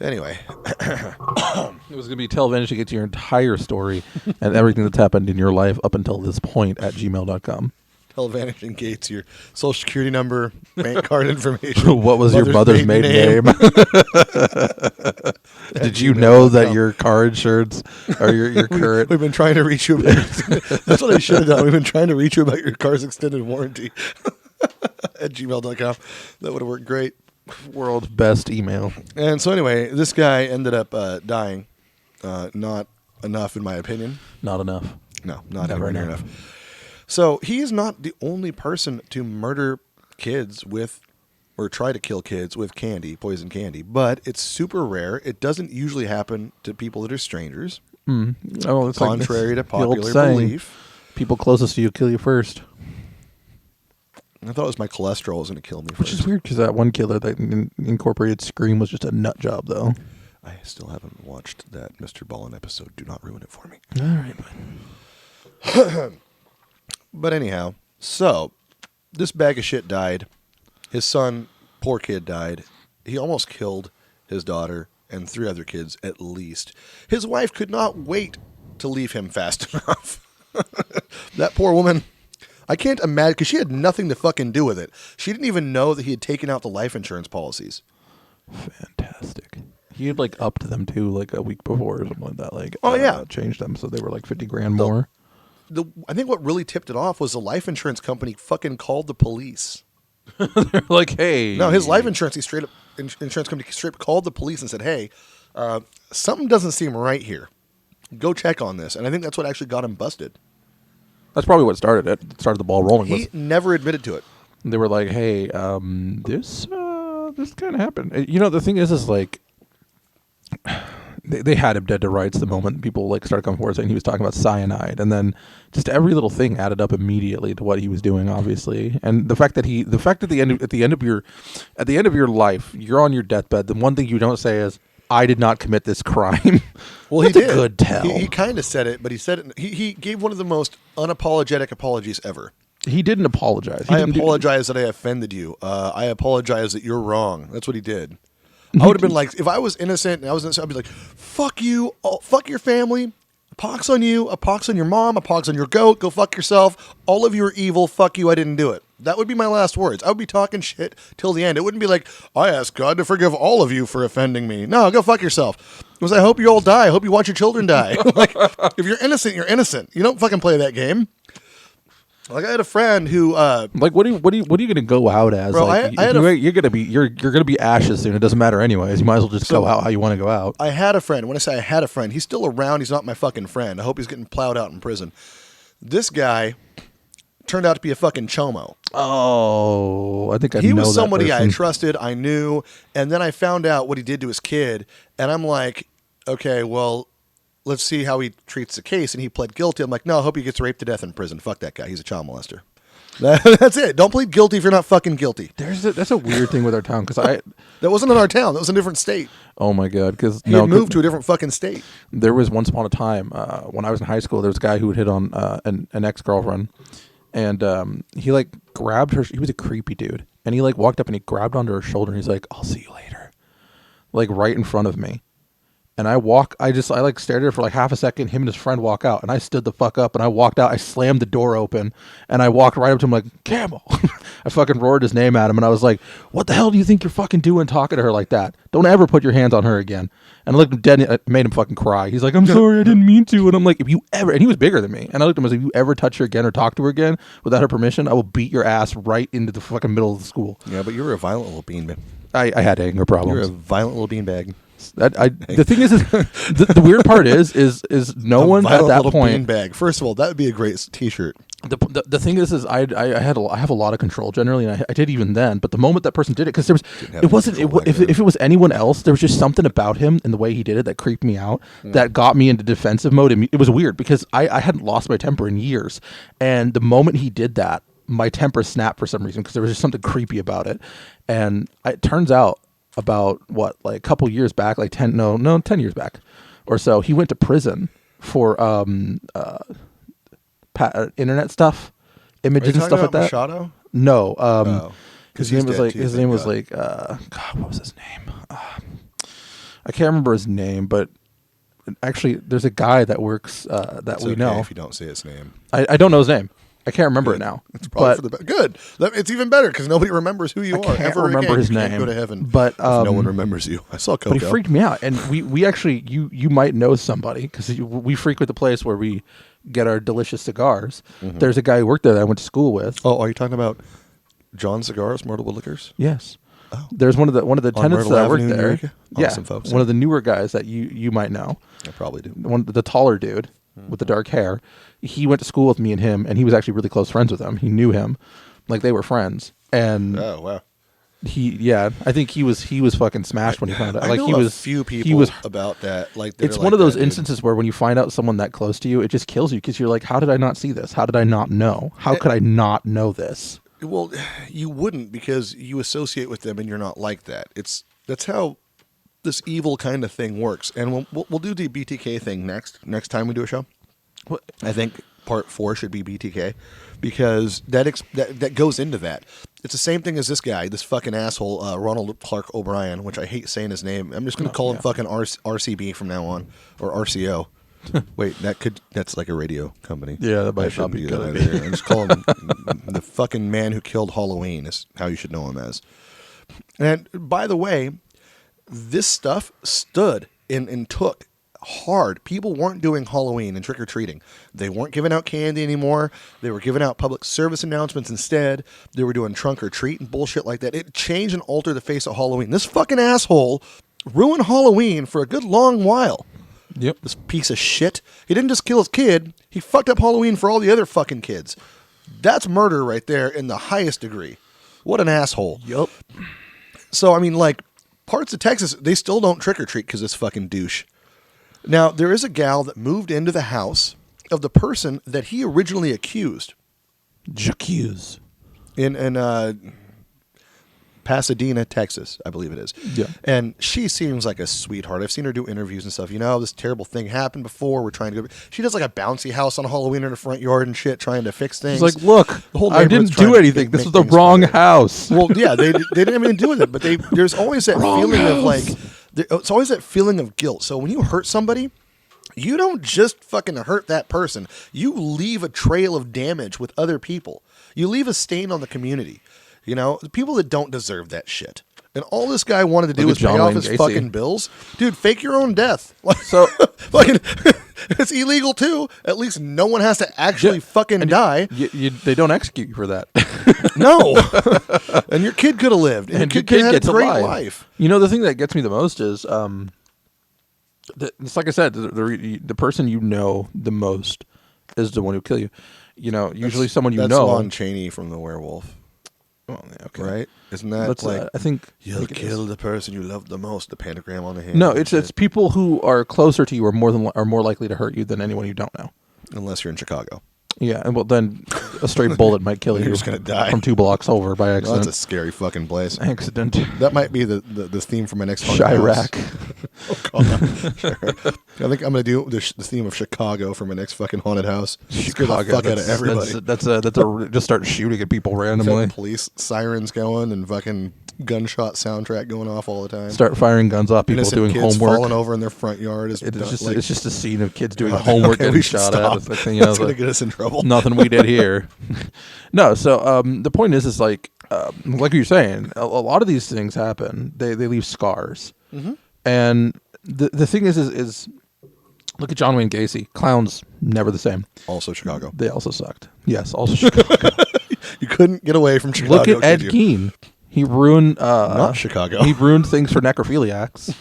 Anyway. It was going to be tell Vanishing Gates your entire story and everything that's happened in your life up until this point at gmail.com. Tell Vanishing Gates your social security number, bank card information. What was your mother's maiden name? Did you know that your car insurance or your current... We've been trying to reach you about... That's what I should have done. We've been trying to reach you about your car's extended warranty at gmail.com. That would have worked great. World's best email. And so anyway, this guy ended up dying. Not enough, in my opinion. Not enough. No, not ever near enough. So he is not the only person to murder kids with, or try to kill kids with candy, poison candy. But it's super rare. It doesn't usually happen to people that are strangers. Oh, it's contrary to popular belief. People closest to you kill you first. I thought it was my cholesterol was going to kill me first. Which is weird because that one killer that incorporated Scream was just a nut job, though. I still haven't watched that Mr. Ballin episode. Do not ruin it for me. All right. But anyhow, so this bag of shit died. His son, poor kid, died. He almost killed his daughter and 3 other kids at least. His wife could not wait to leave him fast enough. That poor woman... I can't imagine, because she had nothing to fucking do with it. She didn't even know that he had taken out the life insurance policies. Fantastic. He had upped them too, a week before or something like that. Changed them so they were $50,000 more. I think what really tipped it off was the life insurance company fucking called the police. They're like, hey. No, his life insurance, insurance company straight called the police and said, hey, something doesn't seem right here. Go check on this. And I think that's what actually got him busted. That's probably what started it. It started the ball rolling. He never admitted to it. They were like, "Hey, this kind of happened." You know, the thing is like they had him dead to rights the moment people like started coming forward saying he was talking about cyanide, and then just every little thing added up immediately to what he was doing, obviously. And the fact that at the end of your life, you're on your deathbed. The one thing you don't say is, "I did not commit this crime." Well, That's he did. a good tell. He kind of said it, but he said it. He gave one of the most unapologetic apologies ever. He didn't apologize. I apologize that I offended you. I apologize that you're wrong. That's what he did. I would have been like, if I was innocent and I was innocent, I'd be like, fuck you, fuck your family, a pox on you, a pox on your mom, a pox on your goat, go fuck yourself. All of you are evil, fuck you, I didn't do it. That would be my last words. I would be talking shit till the end. It wouldn't be like, I ask God to forgive all of you for offending me. No, go fuck yourself. It was, I hope you all die. I hope you watch your children die. Like, if you're innocent, you're innocent. You don't fucking play that game. Like I had a friend who, like, what are you gonna go out as? Bro, like, you're gonna be ashes soon. It doesn't matter anyways. You might as well just go out how you want to go out. I had a friend. When I say I had a friend, he's still around. He's not my fucking friend. I hope he's getting plowed out in prison. This guy turned out to be a fucking chomo. Oh, I think he was somebody I trusted, I knew, and then I found out what he did to his kid, and I'm like, okay, well, let's see how he treats the case. And he pled guilty. I'm like, no, I hope he gets raped to death in prison. Fuck that guy. He's a child molester. That's it. Don't plead guilty if you're not fucking guilty. That's a weird thing with our town because that wasn't in our town. That was a different state. Oh my god! Because he had moved to a different fucking state. There was once upon a time when I was in high school. There was a guy who would hit on an ex-girlfriend, and he like grabbed her. He was a creepy dude, and he like walked up and he grabbed onto her shoulder and he's like, "I'll see you later," like right in front of me. And I like stared at her for like half a second. Him and his friend walk out, and I stood the fuck up and I walked out. I slammed the door open and I walked right up to him like, "Camel." I fucking roared his name at him and I was like, "What the hell do you think you're fucking doing talking to her like that? Don't ever put your hands on her again." And I looked him dead, it made him fucking cry. He's like, "I'm sorry, I didn't mean to." And I'm like, if you ever, and he was bigger than me. And I looked at him and I was like, "If you ever touch her again or talk to her again without her permission, I will beat your ass right into the fucking middle of the school." Yeah, but you were a violent little beanbag. I had anger problems. You're a violent little beanbag. The thing is the weird part is no one at that point. Beanbag. First of all, that would be a great T-shirt. The thing is I have a lot of control generally, and I did even then. But the moment that person did it, because if it was anyone else, there was just something about him and the way he did it that creeped me out, that got me into defensive mode. It was weird because I hadn't lost my temper in years, and the moment he did that, my temper snapped for some reason because there was just something creepy about it, and it turns out. About like a couple years back, like 10 years back or so, he went to prison for internet stuff, images and stuff like that. Machado? No, because his name was like God, what was his name? I can't remember his name, but actually, there's a guy that works that we know. If you don't say his name, I don't know his name. I can't remember it now. It's probably for the best. Good. It's even better because nobody remembers who you are. I can't remember his name. Go to heaven, but if no one remembers you. I saw Coco. But he freaked me out, and we actually you might know somebody because we frequent the place where we get our delicious cigars. Mm-hmm. There's a guy who worked there that I went to school with. Oh, are you talking about John Cigars, Myrtle Wood Liquors? Yes. Oh. There's one of the tenants that worked there. Awesome, folks. One of the newer guys that you might know. I probably do. The taller dude with the dark hair. He went to school with me and him, and he was actually really close friends with him. He knew him, like they were friends. And oh wow, I think he was fucking smashed when he found out. I like know he was few people about that. Like it's one of those instances where when you find out someone that close to you, it just kills you because you're like, how did I not see this? How did I not know? How could I not know this? Well, you wouldn't because you associate with them and you're not like that. That's how this evil kind of thing works. And we'll do the BTK thing next time we do a show. I think part 4 should be BTK because that goes into that. It's the same thing as this guy, this fucking asshole, Ronald Clark O'Brien, which I hate saying his name. I'm just going to call him fucking RCB from now on, or RCO. Wait, that's like a radio company. Yeah, that might not be good. I just call him the fucking man who killed Halloween is how you should know him as. And by the way, this stuff stood and took hard. People weren't doing Halloween and trick-or-treating. They weren't giving out candy anymore. They were giving out public service announcements instead. They were doing trunk or treat and bullshit like that. It changed and altered the face of Halloween. This fucking asshole ruined Halloween for a good long while. Yep. This piece of shit. He didn't just kill his kid. He fucked up Halloween for all the other fucking kids. That's murder right there in the highest degree. What an asshole. Yup. So, I mean, like, parts of Texas, they still don't trick-or-treat because it's fucking douche. Now, there is a gal that moved into the house of the person that he originally accused. J'accuse. In Pasadena, Texas, I believe it is. Yeah. And she seems like a sweetheart. I've seen her do interviews and stuff. You know, this terrible thing happened before. We're trying to go. She does like a bouncy house on Halloween in her front yard and shit, trying to fix things. She's like, look, The whole I neighborhood's didn't trying do to anything. This make was the things wrong better. house. Well, yeah, they didn't have anything to do with it, but there's always that Wrong feeling of house. like, it's always that feeling of guilt. So when you hurt somebody, you don't just fucking hurt that person. You leave a trail of damage with other people. You leave a stain on the community. You know, the people that don't deserve that shit. And all this guy wanted to do Look was at pay John off Wayne his Gacy. fucking bills. Dude, fake your own death. So Fucking, it's illegal too. At least no one has to actually fucking die. they don't execute you for that. No. And your kid could have lived. And your kid could have had gets a great alive. life. You know, the thing that gets me the most is, it's like I said, the person you know the most is the one who kill you. You know, usually someone you That's know. Lon Chaney from The Werewolf. Well, yeah, okay. Right? Isn't that That's like, I think you'll it is. kill the person you love the most, the pentagram on the hand? No, and it's shit. people who are closer to you are more likely to hurt you than anyone you don't know. Unless you're in Chicago. Yeah, and well, then a straight bullet might kill You're you just gonna die. from 2 blocks over by Well, accident. that's a scary fucking place. Accident. That might be the theme for my next haunted house. Chirac. Oh, sure. I think I'm gonna do the theme of Chicago for my next fucking haunted house. Scare the fuck out of everybody. That's just start shooting at people randomly. Police sirens going and fucking gunshot soundtrack going off all the time. Start firing guns off people Innocent doing kids homework. falling over in their front yard. Is It's just a scene of kids doing Okay, homework we getting should shot stop. at. It's like, you know, That's gonna like, get us in trouble. nothing we did here. No, so the point is like you're saying, a lot of these things happen. They leave scars, and the thing is look at John Wayne Gacy. Clowns never the same. Also Chicago. They also sucked. Yes, also Chicago. You couldn't get away from Chicago. Look at Ed could you? Gein. He ruined Not Chicago. He ruined things for necrophiliacs.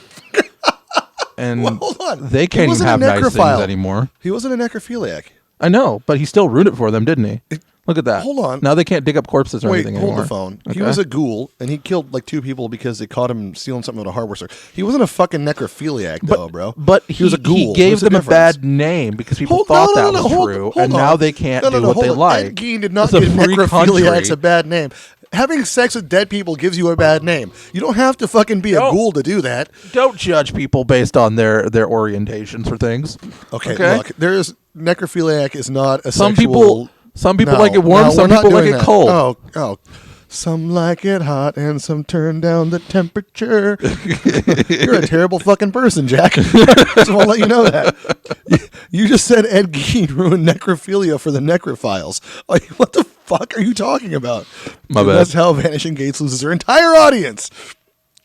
And Well, hold on. they He can't even wasn't a have nice things necrophile. anymore. He wasn't a necrophiliac. I know, but he still ruined it for them, didn't he? Look at that. Hold on. Now they can't dig up corpses or Wait, anything hold anymore. the phone. Okay. He was a ghoul, and he killed like 2 people because they caught him stealing something at a hardware store. He wasn't a fucking necrophiliac, though, bro. But he was a ghoul. He gave What's the them a difference? bad name because people Hold- thought no, no, that no, was hold- true, hold and on. now they can't do what hold they on. like. Ed Gein did not It's a give free necrophiliacs country. a bad name. Having sex with dead people gives you a bad name. You don't have to fucking be a Don't- ghoul to do that. Don't judge people based on their orientations for things. Okay, look, there's necrophiliac is not a Some sexual. people like it warm. No, Some we're not people like doing it that. cold. Oh. Some like it hot and some turn down the temperature. You're a terrible fucking person, Jack. Just want to let you know that. You just said Ed Gein ruined necrophilia for the necrophiles. Like, what the fuck are you talking about? My Dude, bad. That's how Vanishing Gates loses her entire audience.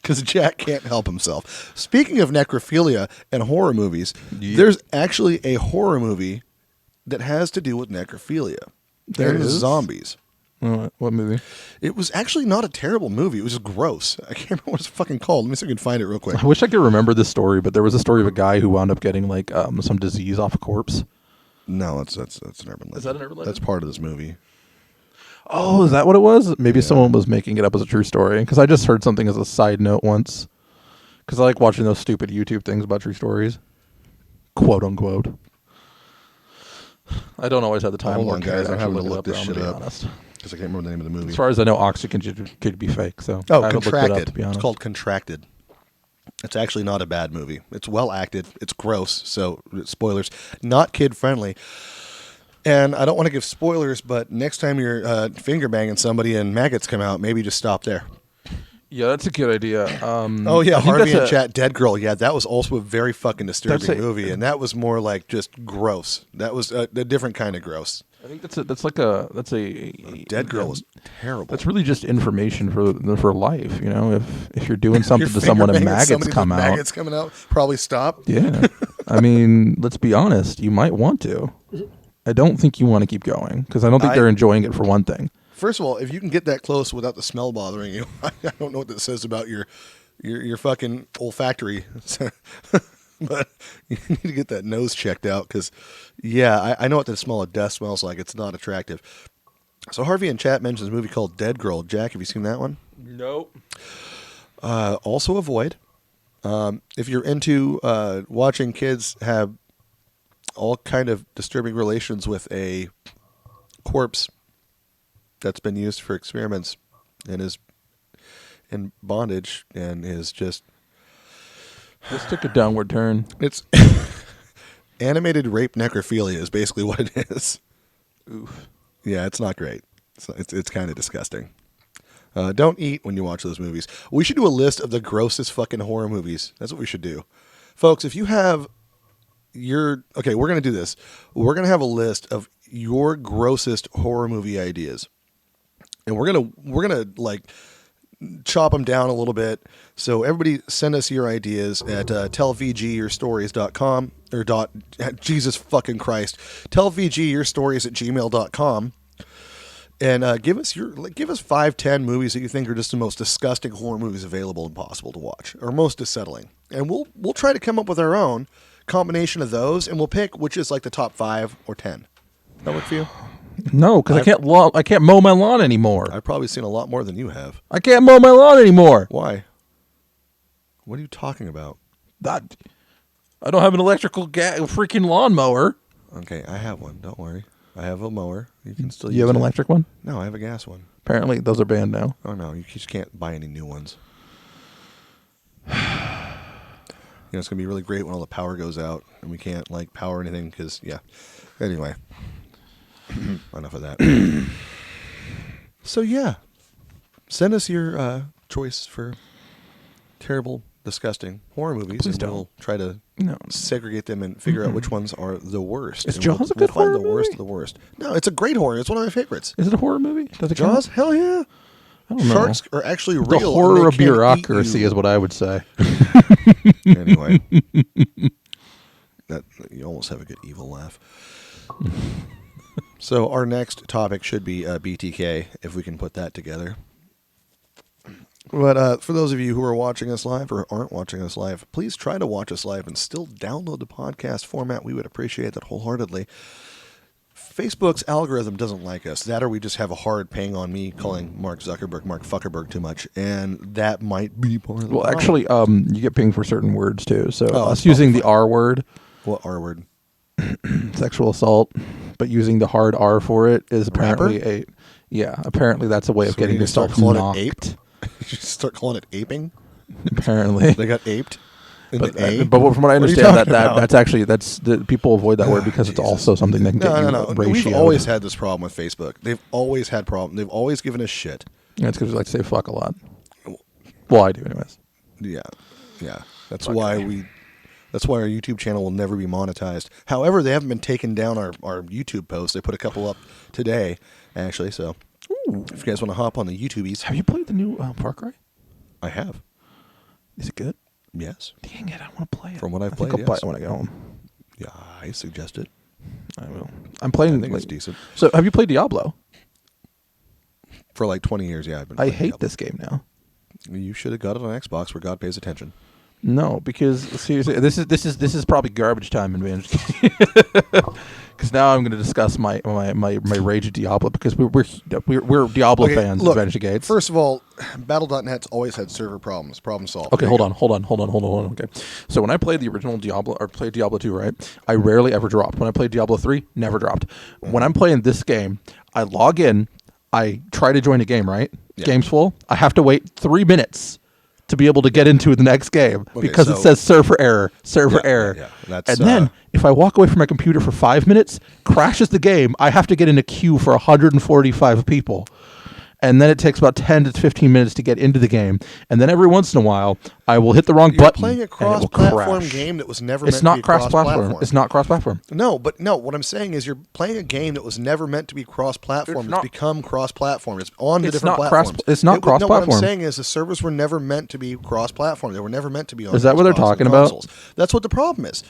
Because Jack can't help himself. Speaking of necrophilia and horror movies, there's actually a horror movie that has to do with necrophilia. There and is? zombies. What movie? It was actually not a terrible movie. It was just gross. I can't remember what it's fucking called. Let me see if I can find it real quick. I wish I could remember this story, but there was a story of a guy who wound up getting like some disease off a corpse. No, that's an urban legend. Is that an urban legend? That's part of this movie. Oh, is that what it was? Maybe someone was making it up as a true story. Because I just heard something as a side note once. Because I like watching those stupid YouTube things about true stories. Quote unquote. I don't always have the time. Hold or on, care guys. to I'm actually having to look it this I'm shit gonna be up. honest. Because I can't remember the name of the movie. As far as I know, oxygen could be fake. So Oh, I haven't looked it up, Contracted. to be It's honest. called Contracted. It's actually not a bad movie. It's well acted. It's gross. So, spoilers. Not kid friendly. And I don't want to give spoilers, but next time you're finger banging somebody and maggots come out, maybe just stop there. Yeah, that's a good idea. Oh yeah, I think Harvey that's and Chat Dead Girl. Yeah, that was also a very fucking disturbing That's a- movie, and that was more like just gross. That was a different kind of gross. I think that's a Dead Girl was terrible. That's really just information for life. You know, if you're doing something You're to someone and finger banging maggots somebody come with out, maggots coming out. Probably stop. yeah. I mean, let's be honest. You might want to. I don't think you want to keep going because I don't think they're enjoying it for one thing. First of all, if you can get that close without the smell bothering you, I don't know what that says about your fucking olfactory. But you need to get that nose checked out because, yeah, I know what the smell of death smells like. It's not attractive. So Harvey in chat mentions a movie called Dead Girl. Jack, have you seen that one? Nope. Also avoid. If you're into watching kids have all kind of disturbing relations with a corpse that's been used for experiments and is in bondage and is just... This took a downward turn. It's animated rape necrophilia is basically what it is. Oof. Yeah, it's not great. It's kind of disgusting. Don't eat when you watch those movies. We should do a list of the grossest fucking horror movies. That's what we should do. Folks, if you have your... Okay, we're going to do this. We're going to have a list of your grossest horror movie ideas. And we're going to like chop them down a little bit. So everybody send us your ideas at tellvgyourstories.com or Jesus fucking Christ. tellvgyourstories@gmail.com. And give us 5-10 movies that you think are just the most disgusting horror movies available and possible to watch, or most unsettling. And we'll try to come up with our own combination of those, and we'll pick which is like the top 5 or 10. That work for you? No, because I can't mow my lawn anymore. I've probably seen a lot more than you have. I can't mow my lawn anymore. Why? What are you talking about? I don't have an electrical freaking lawnmower. Okay, I have one. Don't worry. I have a mower. You can still use You have an it. electric one? No, I have a gas one. Apparently, those are banned now. Oh, no. You just can't buy any new ones. It's going to be really great when all the power goes out and we can't, like, power anything because, yeah. Anyway. Enough of that. So, yeah. Send us your choice for terrible, disgusting horror movies. Please and don't. We'll try to No. segregate them and figure out which ones are the worst. Is And Jaws a we'll good find horror the worst movie? of the worst. No, it's a great horror. It's one of my favorites. Is it a horror movie? Does it Jaws? count? Hell yeah. I don't know. Sharks are actually The real. horror and of they can't eat bureaucracy you. is what I would say. Anyway. You almost have a good evil laugh. So our next topic should be BTK, if we can put that together. But for those of you who are watching us live or aren't watching us live, please try to watch us live and still download the podcast format. We would appreciate that wholeheartedly. Facebook's algorithm doesn't like us. That or we just have a hard ping on me calling Mark Zuckerberg Mark Fuckerberg too much. And that might be part of the problem. Actually, you get pinged for certain words, too. So Oh, us using the R word, What R word? sexual assault, but using the hard R for it is apparently Rapper? apparently that's a way of So we getting need to start yourself calling knocked. it aped? You start calling it aping? Apparently. They got aped? In But, the A? but from what I What are you understand, talking about? that's actually people avoid that word because it's Jesus. also something that can get you No. ratioed. We've always had this problem with Facebook. They've always had problems. They've always given us shit. Yeah, it's because we like to say fuck a lot. Well, I do, anyways. Yeah. That's Okay. why That's why our YouTube channel will never be monetized. However, they haven't been taking down our YouTube posts. They put a couple up today, actually. So if you guys want to hop on the YouTubies, Have you played the new Far Cry? I have. Is it good? Yes. Dang it, I want to play it. From what I've I think played, I'll play yes. it when I get home. Yeah, I suggest it. I will. I'm playing. I think it's decent. So, have you played Diablo? For like 20 years, yeah, I've been I playing hate Diablo. this game now. You should have got it on Xbox where God pays attention. No, because seriously, this is probably garbage time in Vanishing Gates. Because now I'm going to discuss my rage at Diablo because we're Diablo fans look, of Vanishing Gates. First of all, Battle.net's always had server problems. Problem solved. Okay, hold on. Okay, so when I played the original Diablo or played Diablo 2, right? I rarely ever dropped. When I played Diablo 3, never dropped. When I'm playing this game, I log in, I try to join a game, right? Yeah. Game's full. I have to wait 3 minutes to be able to get into the next game because it so- says server error. Yeah. That's, And then if I walk away from my computer for 5 minutes, crashes the game, I have to get in a queue for 145 people. And then it takes about 10 to 15 minutes to get into the game. And then every once in a while, I will hit the wrong you're button. playing a and it will cross-platform crash. game that was never It's meant not to be cross-platform. cross-platform. It's not cross-platform. No, what I'm saying is you're playing a game that was never meant to be cross-platform. It's It's not- become cross-platform. It's on the It's different not platforms. it's not No, what I'm cross-platform. saying is the servers were never meant to be cross-platform. They were never meant to be on Is that what they're Xbox and talking about? consoles. That's what the problem is.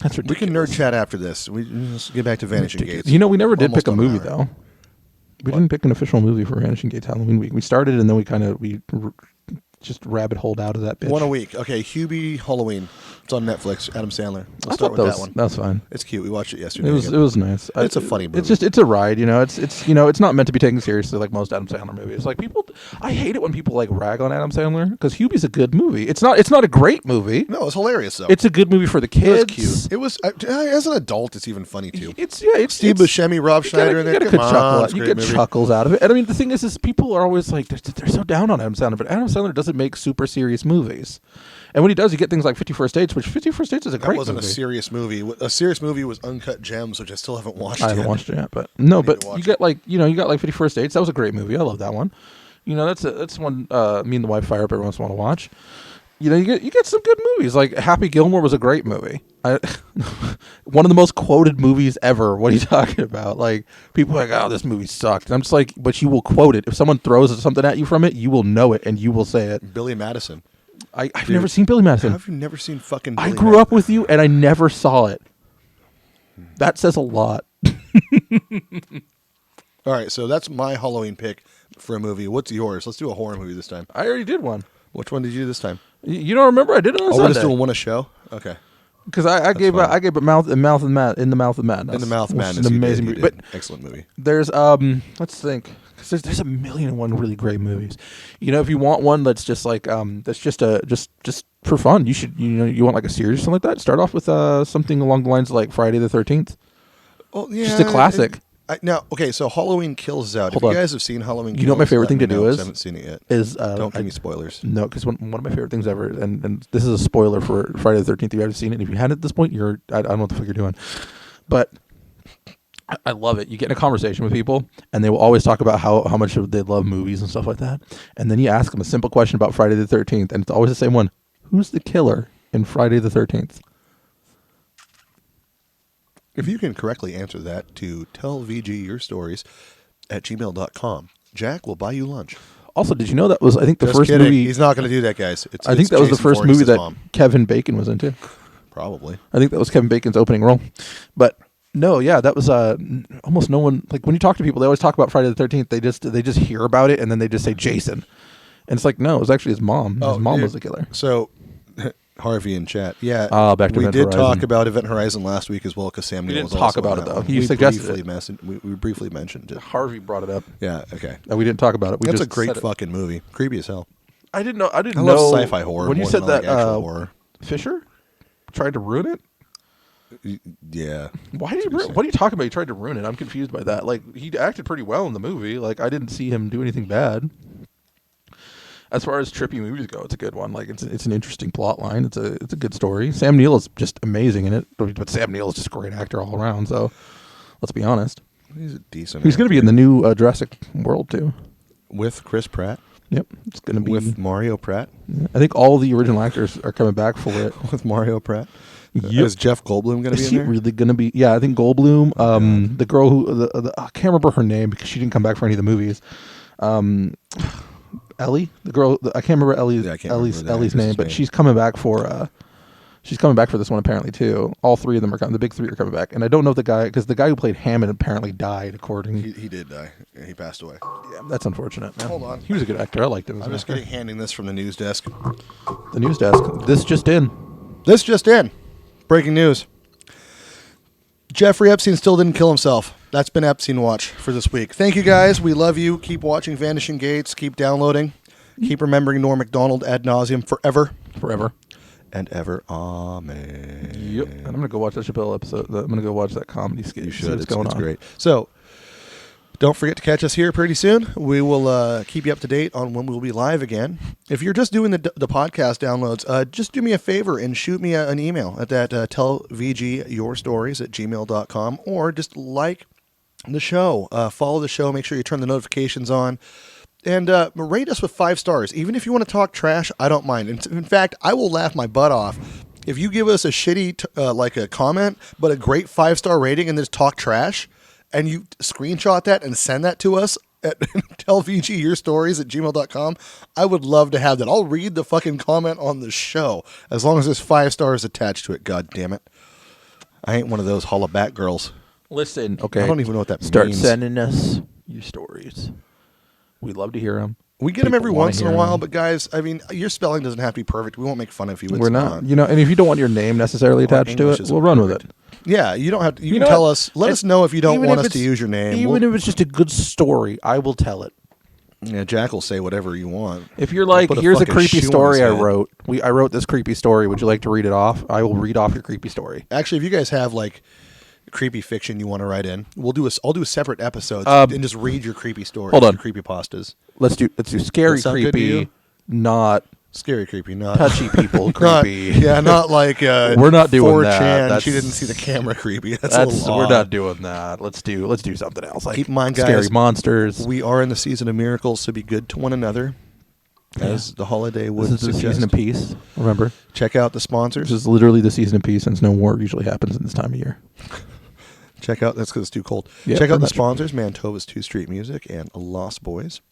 That's We ridiculous. can nerd chat after this. Let's get back to Vanishing Gates. You know, we never did Almost pick a on an movie, hour. though. We didn't pick an official movie for Vanishing Gates Halloween week. We started and then we kind of just rabbit holed out of that bitch. One a week. Okay, Hubie Halloween. It's on Netflix. Adam Sandler. Let's I start thought with that one. That's fine. It's cute. We watched it yesterday. It was nice. It's a funny movie. It's a ride, you know. It's not meant to be taken seriously like most Adam Sandler movies. Like I hate it when people like rag on Adam Sandler because Hubie's a good movie. It's not a great movie. No, it's hilarious though. It's a good movie for the kids. It was cute. It was as an adult. It's even funny too. It's Steve Buscemi, Rob Schneider, and you get chuckles out of it. And I mean, the thing is people are always like they're so down on Adam Sandler, but Adam Sandler doesn't make super serious movies. And when he does, you get things like 50 First Dates, which 50 First Dates is a great movie. That wasn't a serious movie. A serious movie was Uncut Gems, which I still haven't watched yet. I haven't watched it yet, but you get like 50 First Dates. That was a great movie. I love that one. You know, that's one me and the wife fire up every once in a while to watch. You know, you get some good movies. Like Happy Gilmore was a great movie. One of the most quoted movies ever. What are you talking about? Like people are like, oh, this movie sucked. And I'm just like, but you will quote it. If someone throws something at you from it, you will know it and you will say it. Billy Madison. I've never seen Billy Madison. How have you never seen fucking Billy I grew up with you and I never saw it. That says a lot. All right, so that's my Halloween pick for a movie. What's yours? Let's do a horror movie this time. I already did one. Which one did you do this time? You don't remember? I did it on Sunday. We're just doing one a show? Okay. Because I gave it Mouth of Madness. In the Mouth of Madness. An amazing movie. But excellent movie. There's let's think. Because there's a million and one really great movies. You know, if you want one that's just like that's just for fun, you want like a series or something like that. Start off with something along the lines of like Friday the 13th. Oh yeah, just a classic. So Halloween Kills out. If you guys have seen Halloween Kills, you know what my favorite thing to do is? I haven't seen it yet. Don't give me spoilers. No, because one of my favorite things ever, and this is a spoiler for Friday the 13th. If you haven't seen it, if you hadn't at this point, I don't know what the fuck you're doing, but I love it. You get in a conversation with people, and they will always talk about how much they love movies and stuff like that. And then you ask them a simple question about Friday the 13th, and it's always the same one: who's the killer in Friday the 13th? If you can correctly answer that to tellvgyourstories@gmail.com, Jack will buy you lunch. Also, did you know that was, I think, the Just first kidding. movie... He's not going to do that, guys. I think that was the first movie that Kevin Bacon was into. Probably. I think that was Kevin Bacon's opening role. But, no, yeah, that was almost no one... Like, when you talk to people, they always talk about Friday the 13th. They just hear about it, and then they just say Jason. And it's like, no, it was actually his mom. His mom was the killer. So... Harvey in chat. Yeah. Back to we Event did Horizon. talk about Event Horizon last week as well because Sam Neill was also talk about it, though. He suggested it. We briefly mentioned it. Harvey brought it up. Yeah, okay. And we didn't talk about it. That's a great fucking movie. Creepy as hell. I didn't know. I love sci-fi horror. When you said that horror. Fisher tried to ruin it? Yeah. What are you talking about? He tried to ruin it. I'm confused by that. Like, he acted pretty well in the movie. Like, I didn't see him do anything bad. As far as trippy movies go, it's a good one. Like it's an interesting plot line. It's a good story. Sam Neill is just amazing in it, but Sam Neill is just a great actor all around. So let's be honest. He's a decent. He's going to be in the new Jurassic World too, with Chris Pratt. Yep, it's going to be with Mario Pratt. I think all the original actors are coming back for it with Mario Pratt. Yep. Is Jeff Goldblum going to be in there? Really going to be? Yeah, I think Goldblum. The girl who I can't remember her name because she didn't come back for any of the movies. Ellie, the girl, I can't remember Ellie's name, but she's coming back for this one apparently too. All three of them are coming. The big three are coming back, and I don't know because the guy who played Hammond apparently died. He did die. He passed away. Yeah, that's unfortunate. Man. Hold on, he was a good actor. I liked him. I'm just handing this from the news desk. The news desk. This just in. Breaking news. Jeffrey Epstein still didn't kill himself. That's been Epstein Watch for this week. Thank you, guys. We love you. Keep watching Vanishing Gates. Keep downloading. Keep remembering Norm Macdonald ad nauseum forever. Forever. And ever. Amen. Yep. And I'm going to go watch that Chappelle episode. I'm going to go watch that comedy skit. You should. It's great. So, don't forget to catch us here pretty soon. We will keep you up to date on when we'll be live again. If you're just doing the podcast downloads, just do me a favor and shoot me an email at that tellvgyourstories@gmail.com or just like the show. Follow the show. Make sure you turn the notifications on. And rate us with 5 stars. Even if you want to talk trash, I don't mind. In fact, I will laugh my butt off if you give us a shitty like a comment, but a great 5-star rating and just talk trash. And you screenshot that and send that to us at tellvgyourstories@gmail.com. I would love to have that. I'll read the fucking comment on the show as long as there's 5 stars attached to it. God damn it. I ain't one of those holla back girls. Listen, okay. I don't even know what that means. Start sending us your stories. We'd love to hear them. We get them people every wanna once in a hear while, 'em. but guys, I mean, your spelling doesn't have to be perfect. We won't make fun of you. It's We're not, and if you don't want your name necessarily attached to English it, isn't we'll run with it. perfect. Yeah, you don't have to. You can know tell what? us. Let And us know if you don't even want if us to it's- use your name. Even if it's just a good story, I will tell it. Yeah, Jack will say whatever you want. If you're like, Put a here's a fucking creepy shoe on story his I head. wrote. I wrote this creepy story. Would you like to read it off? I will read off your creepy story. Actually, if you guys have like creepy fiction you want to write in, I'll do a separate episode and just read your creepy stories. Hold on. Your creepy pastas. Let's do scary That sound good to creepy, you? not Scary creepy, not touchy people not- creepy. yeah, not like We're not doing 4chan, that. She didn't see the camera creepy. That's a little We're odd. not doing that. Let's do something else. Like Keep in mind, scary guys, monsters. We are in the season of miracles, so be good to one another, as the holiday would This is the suggest. season of peace. Remember, Check out the sponsors. this is literally the season of peace, since no war usually happens in this time of year. Check out that's because it's too cold. Yeah, Check out pretty the much. sponsors: Manitoba's 2 Street Music and Lost Boys,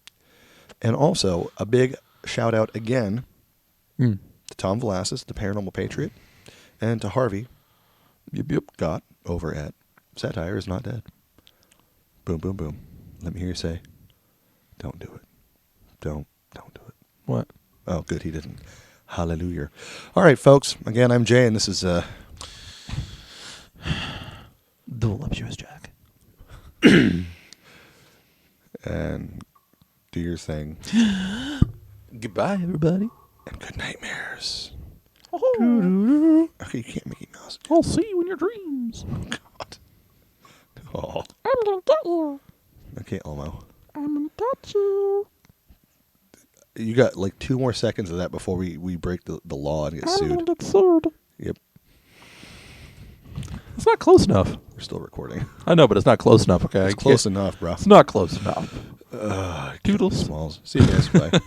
and also a big shout out again Mm. to Tom Velasquez, the Paranormal Patriot, and to Harvey Yep. Gott over at Satire is Not Dead. Boom, boom, boom. Let me hear you say, "Don't do it. Don't do it." What? Oh, good, he didn't. Hallelujah. All right, folks. Again, I'm Jay, and this is The voluptuous Jack. and do your thing. Goodbye, everybody. And good nightmares. Oh, Okay, you can't Mickey Mouse. I'll see you in your dreams. God. Oh. I'm gonna get you. Okay, Elmo. I'm gonna touch you. You got like 2 more seconds of that before we break the law and get I'm gonna sued. get sued. Yep, It's not close enough. we're still recording. I know, but it's not close enough. Okay, It's close enough, bro. It's not close enough. Toodles. Smalls. See you guys. Bye.